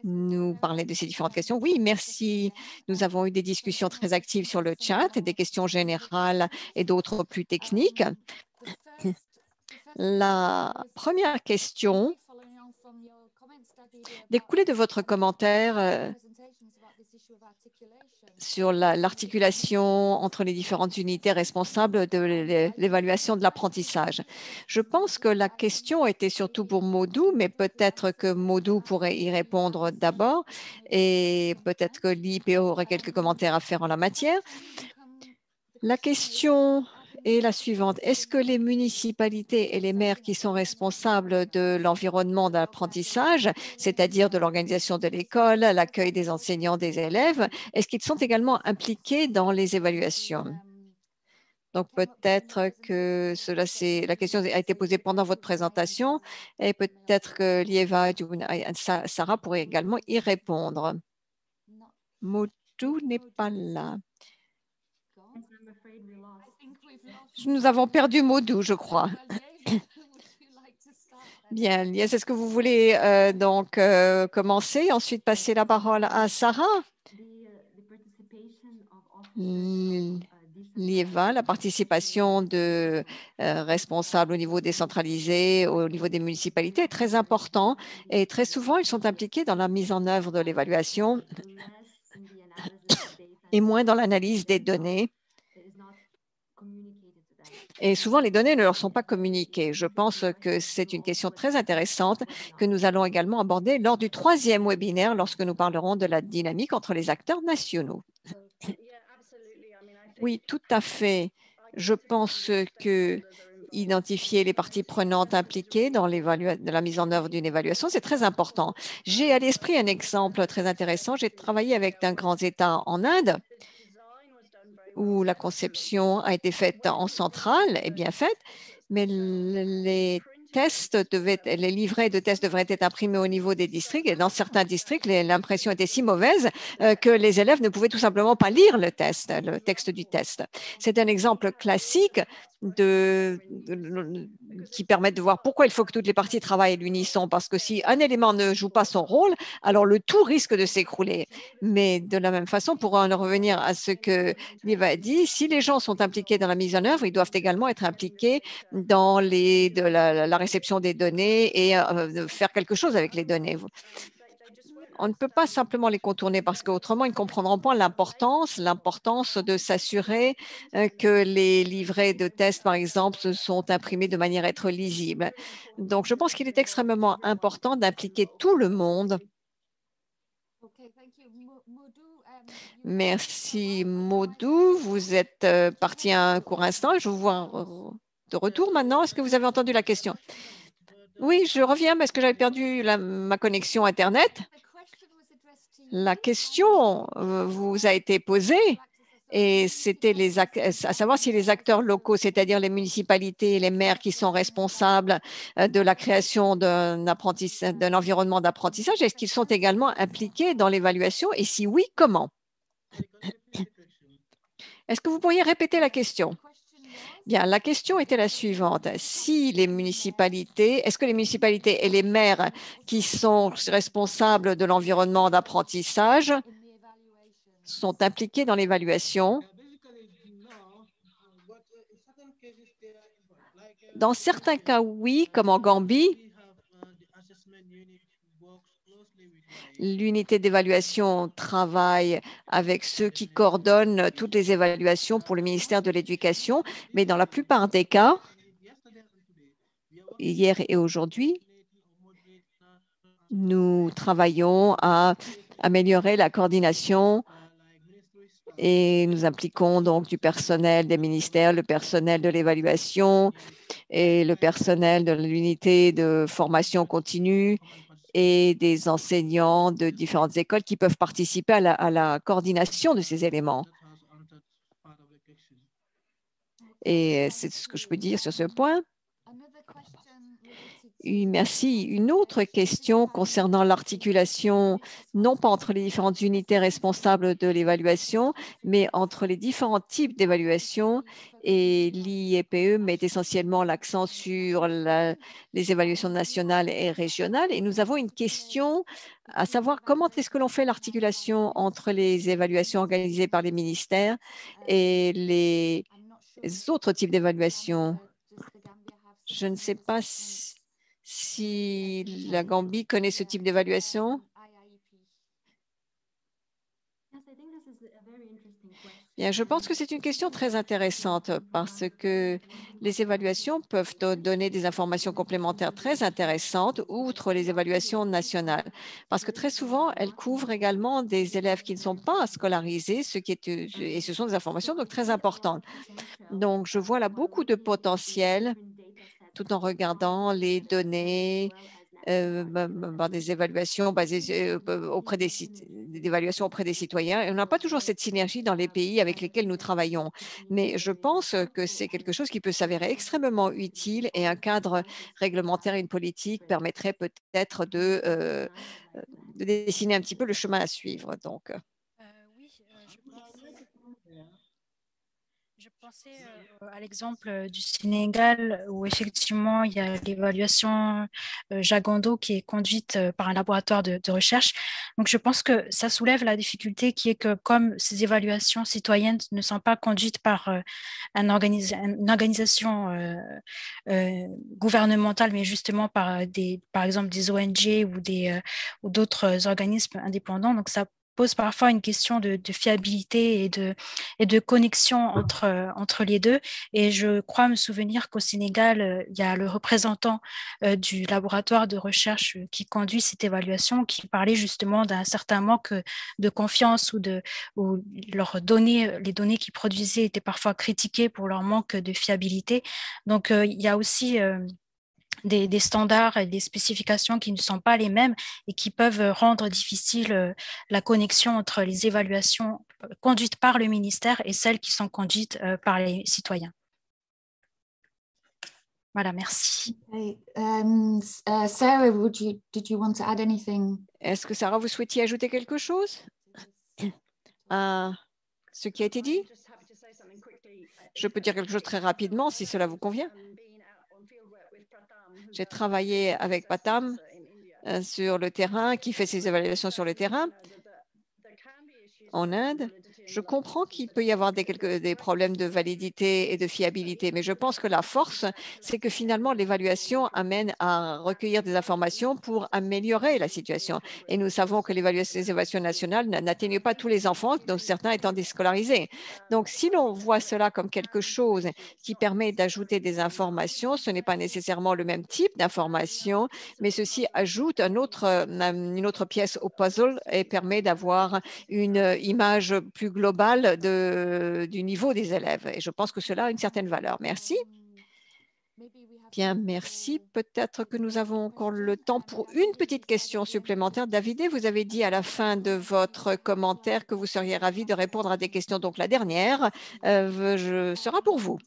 nous parler de ces différentes questions. Oui, merci. Nous avons eu des discussions très actives sur le chat, des questions générales et d'autres plus techniques. La première question découlait de votre commentaire sur l'articulation entre les différentes unités responsables de l'évaluation de l'apprentissage. Je pense que la question était surtout pour Maudou, mais peut-être que Maudou pourrait y répondre d'abord et peut-être que l'IPO aurait quelques commentaires à faire en la matière. La question est la suivante. Est-ce que les municipalités et les maires qui sont responsables de l'environnement d'apprentissage, c'est-à-dire de l'organisation de l'école, l'accueil des enseignants, des élèves, est-ce qu'ils sont également impliqués dans les évaluations? Donc, peut-être que la question a été posée pendant votre présentation et peut-être que Lieva et Sarah pourraient également y répondre. Motu n'est pas là. Nous avons perdu Maudou, je crois. Bien, Lies, est-ce que vous voulez commencer, ensuite passer la parole à Sarah? Lieva, la participation de responsables au niveau décentralisé, au niveau des municipalités est très important et très souvent, ils sont impliqués dans la mise en œuvre de l'évaluation et moins dans l'analyse des données. Et souvent, les données ne leur sont pas communiquées. Je pense que c'est une question très intéressante que nous allons également aborder lors du 3e webinaire lorsque nous parlerons de la dynamique entre les acteurs nationaux. Oui, tout à fait. Je pense que identifier les parties prenantes impliquées dans la mise en œuvre d'une évaluation, c'est très important. J'ai à l'esprit un exemple très intéressant. J'ai travaillé avec un grand État en Inde où la conception a été faite en centrale et bien faite, mais les livrets de tests devraient être imprimés au niveau des districts. Et dans certains districts, l'impression était si mauvaise que les élèves ne pouvaient tout simplement pas lire le texte du test. C'est un exemple classique qui permet de voir pourquoi il faut que toutes les parties travaillent à l'unisson, parce que si un élément ne joue pas son rôle, alors le tout risque de s'écrouler. Mais de la même façon, pour en revenir à ce que Lieva a dit, si les gens sont impliqués dans la mise en œuvre, ils doivent également être impliqués dans la réception des données et faire quelque chose avec les données. On ne peut pas simplement les contourner parce qu'autrement, ils ne comprendront pas l'importance de s'assurer que les livrets de tests, par exemple, sont imprimés de manière à être lisibles. Donc, je pense qu'il est extrêmement important d'impliquer tout le monde. Merci, Maudou. Vous êtes parti un court instant. Je vous vois de retour maintenant. Est-ce que vous avez entendu la question? Oui, je reviens parce que j'avais perdu ma connexion Internet. La question vous a été posée et c'était à savoir si les acteurs locaux, c'est-à-dire les municipalités et les maires qui sont responsables de la création d'un environnement d'apprentissage, est-ce qu'ils sont également impliqués dans l'évaluation et si oui, comment? Est-ce que vous pourriez répéter la question? Bien, la question était la suivante. Est-ce que les municipalités et les maires qui sont responsables de l'environnement d'apprentissage sont impliqués dans l'évaluation? Dans certains cas, oui, comme en Gambie. L'unité d'évaluation travaille avec ceux qui coordonnent toutes les évaluations pour le ministère de l'Éducation, mais dans la plupart des cas, hier et aujourd'hui, nous travaillons à améliorer la coordination et nous impliquons donc du personnel des ministères, le personnel de l'évaluation et le personnel de l'unité de formation continue et des enseignants de différentes écoles qui peuvent participer à la coordination de ces éléments. Et c'est ce que je peux dire sur ce point. Oui, merci. Une autre question concernant l'articulation, non pas entre les différentes unités responsables de l'évaluation, mais entre les différents types d'évaluation. Et l'IEPE met essentiellement l'accent sur les évaluations nationales et régionales. Et nous avons une question à savoir comment est-ce que l'on fait l'articulation entre les évaluations organisées par les ministères et les autres types d'évaluations. Je ne sais pas si la Gambie connaît ce type d'évaluation. Bien, je pense que c'est une question très intéressante parce que les évaluations peuvent donner des informations complémentaires très intéressantes outre les évaluations nationales. Parce que très souvent, elles couvrent également des élèves qui ne sont pas scolarisés, et ce sont des informations donc très importantes. Donc, je vois là beaucoup de potentiel tout en regardant les données, des évaluations basées auprès des citoyens. Et on n'a pas toujours cette synergie dans les pays avec lesquels nous travaillons. Mais je pense que c'est quelque chose qui peut s'avérer extrêmement utile et un cadre réglementaire et une politique permettrait peut-être de dessiner un petit peu le chemin à suivre. Donc, oui, je pensais à l'exemple du Sénégal où effectivement il y a l'évaluation Jagondo qui est conduite par un laboratoire de recherche. Donc je pense que ça soulève la difficulté qui est que comme ces évaluations citoyennes ne sont pas conduites par une organisation gouvernementale, mais justement par exemple des ONG ou d'autres organismes indépendants, donc ça pose parfois une question de fiabilité et de connexion entre les deux. Et je crois me souvenir qu'au Sénégal, il y a le représentant du laboratoire de recherche qui conduit cette évaluation qui parlait justement d'un certain manque de confiance où les données qu'ils produisaient étaient parfois critiquées pour leur manque de fiabilité. Donc, il y a aussi des standards et des spécifications qui ne sont pas les mêmes et qui peuvent rendre difficile la connexion entre les évaluations conduites par le ministère et celles qui sont conduites par les citoyens. Voilà, merci. Okay. Sarah, did you want to add anything? Est-ce que Sarah, vous souhaitiez ajouter quelque chose à ce qui a été dit? Je peux dire quelque chose très rapidement si cela vous convient. J'ai travaillé avec Patam sur le terrain, qui fait ses évaluations sur le terrain en Inde. Je comprends qu'il peut y avoir des problèmes de validité et de fiabilité, mais je pense que la force, c'est que finalement, l'évaluation amène à recueillir des informations pour améliorer la situation. Et nous savons que les évaluations nationales n'atteignent pas tous les enfants, dont certains étant déscolarisés. Donc, si l'on voit cela comme quelque chose qui permet d'ajouter des informations, ce n'est pas nécessairement le même type d'information, mais ceci ajoute une autre pièce au puzzle et permet d'avoir une image plus globale du niveau des élèves. Et je pense que cela a une certaine valeur. Merci. Bien, merci. Peut-être que nous avons encore le temps pour une petite question supplémentaire. David, vous avez dit à la fin de votre commentaire que vous seriez ravi de répondre à des questions. Donc, la dernière sera pour vous.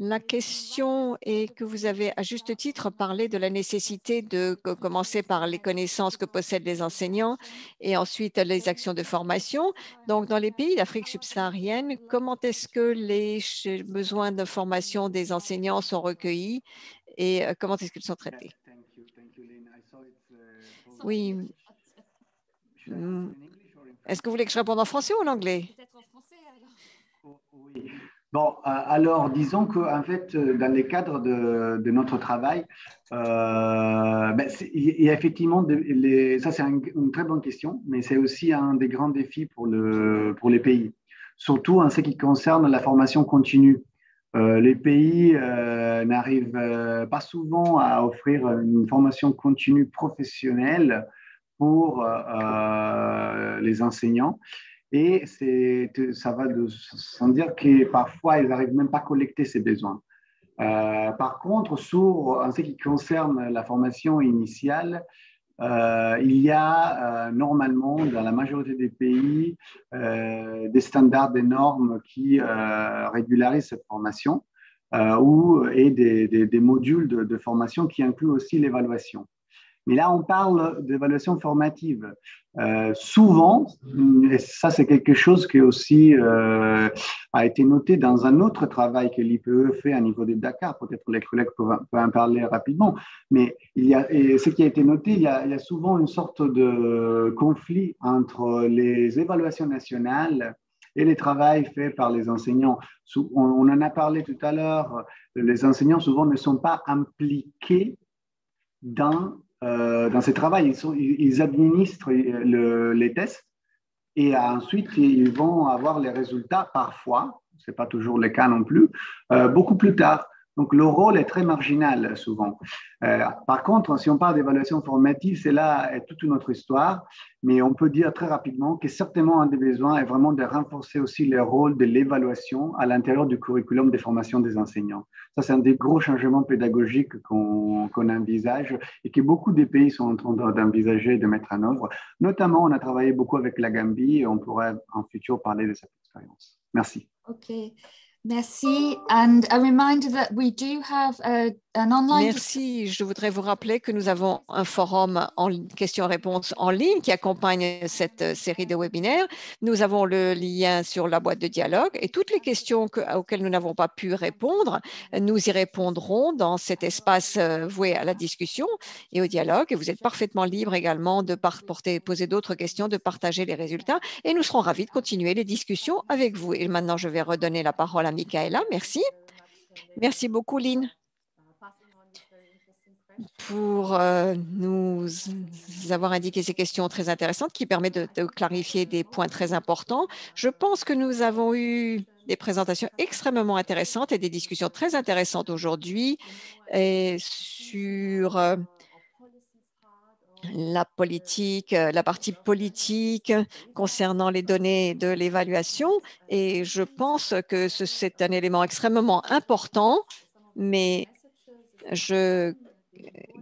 La question est que vous avez à juste titre parlé de la nécessité de commencer par les connaissances que possèdent les enseignants et ensuite les actions de formation. Donc, dans les pays d'Afrique subsaharienne, comment est-ce que les besoins de formation des enseignants sont recueillis et comment est-ce qu'ils sont traités? Oui. Est-ce que vous voulez que je réponde en français ou en anglais? Peut-être en français alors. Oui. Bon, alors disons qu'en fait, dans le cadre de notre travail, il y a effectivement, ça c'est une très bonne question, mais c'est aussi un des grands défis pour les pays, surtout en ce qui concerne la formation continue. Les pays n'arrivent pas souvent à offrir une formation continue professionnelle pour les enseignants. Et ça va sans dire que parfois, ils n'arrivent même pas à collecter ces besoins. Par contre, en ce qui concerne la formation initiale, il y a normalement, dans la majorité des pays, des standards, des normes qui régularisent cette formation. et des modules de formation qui incluent aussi l'évaluation. Mais là, on parle d'évaluation formative. Souvent, et ça c'est quelque chose qui aussi a été noté dans un autre travail que l'IPE fait à niveau de Dakar, peut-être les collègues peuvent en parler rapidement, mais ce qui a été noté, il y a souvent une sorte de conflit entre les évaluations nationales et les travaux faits par les enseignants. On en a parlé tout à l'heure, les enseignants souvent ne sont pas impliqués dans ces travaux. Ils administrent les tests et ensuite ils vont avoir les résultats parfois, ce n'est pas toujours le cas non plus, beaucoup plus tard. Donc, le rôle est très marginal souvent. Par contre, si on parle d'évaluation formative, c'est là toute une autre histoire, mais on peut dire très rapidement que certainement un des besoins est vraiment de renforcer aussi le rôle de l'évaluation à l'intérieur du curriculum de formation des enseignants. Ça, c'est un des gros changements pédagogiques qu'on envisage et que beaucoup de pays sont en train d'envisager et de mettre en œuvre. Notamment, on a travaillé beaucoup avec la Gambie et on pourrait en futur parler de cette expérience. Merci. OK. Merci. And a reminder that we do have an online. Merci. Je voudrais vous rappeler que nous avons un forum en questions-réponses en ligne qui accompagne cette série de webinaires. Nous avons le lien sur la boîte de dialogue et toutes les questions auxquelles nous n'avons pas pu répondre, nous y répondrons dans cet espace voué à la discussion et au dialogue. Et vous êtes parfaitement libre également de poser d'autres questions, de partager les résultats et nous serons ravis de continuer les discussions avec vous. Et maintenant, je vais redonner la parole à Michaela. Merci. Merci beaucoup, Lynn, pour nous avoir indiqué ces questions très intéressantes qui permettent de clarifier des points très importants. Je pense que nous avons eu des présentations extrêmement intéressantes et des discussions très intéressantes aujourd'hui sur la politique, la partie politique concernant les données de l'évaluation. Et je pense que c'est un élément extrêmement important, mais je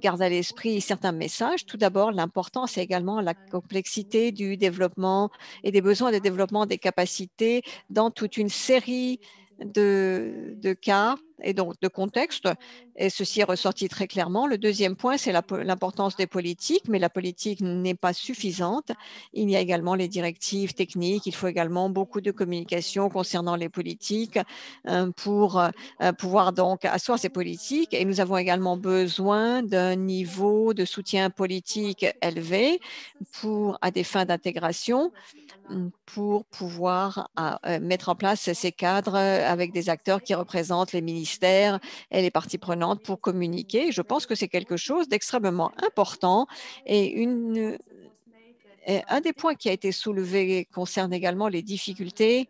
garde à l'esprit certains messages. Tout d'abord, l'important, c'est également la complexité du développement et des besoins de développement des capacités dans toute une série de cas et donc de contextes. Et ceci est ressorti très clairement. Le deuxième point, c'est l'importance des politiques, mais la politique n'est pas suffisante. Il y a également les directives techniques. Il faut également beaucoup de communication concernant les politiques pour pouvoir donc asseoir ces politiques. Et nous avons également besoin d'un niveau de soutien politique élevé à des fins d'intégration pour pouvoir mettre en place ces cadres avec des acteurs qui représentent les ministères et les parties prenantes pour communiquer. Je pense que c'est quelque chose d'extrêmement important et un des points qui a été soulevé concerne également les difficultés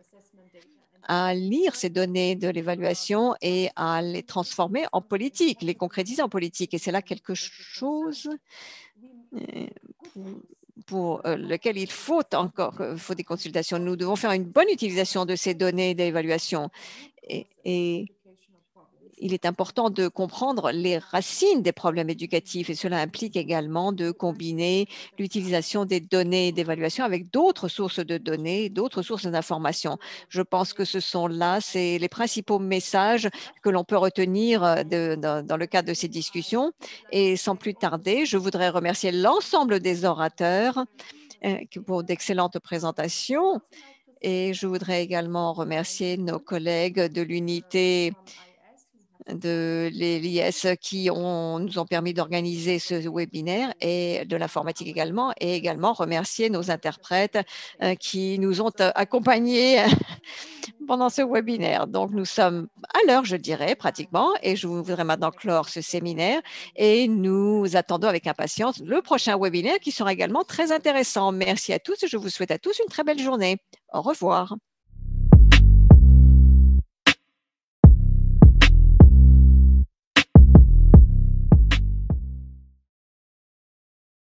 à lire ces données de l'évaluation et à les transformer en politique, les concrétiser en politique. Et c'est là quelque chose pour lequel il faut des consultations. Nous devons faire une bonne utilisation de ces données d'évaluation et il est important de comprendre les racines des problèmes éducatifs et cela implique également de combiner l'utilisation des données d'évaluation avec d'autres sources de données, d'autres sources d'informations. Je pense que c'est les principaux messages que l'on peut retenir dans le cadre de ces discussions. Et sans plus tarder, je voudrais remercier l'ensemble des orateurs pour d'excellentes présentations. Et je voudrais également remercier nos collègues de l'unité de l'IS qui nous ont permis d'organiser ce webinaire et de l'informatique également, et également remercier nos interprètes qui nous ont accompagnés pendant ce webinaire. Donc, nous sommes à l'heure, je dirais, pratiquement, et je voudrais maintenant clore ce séminaire et nous attendons avec impatience le prochain webinaire qui sera également très intéressant. Merci à tous et je vous souhaite à tous une très belle journée. Au revoir.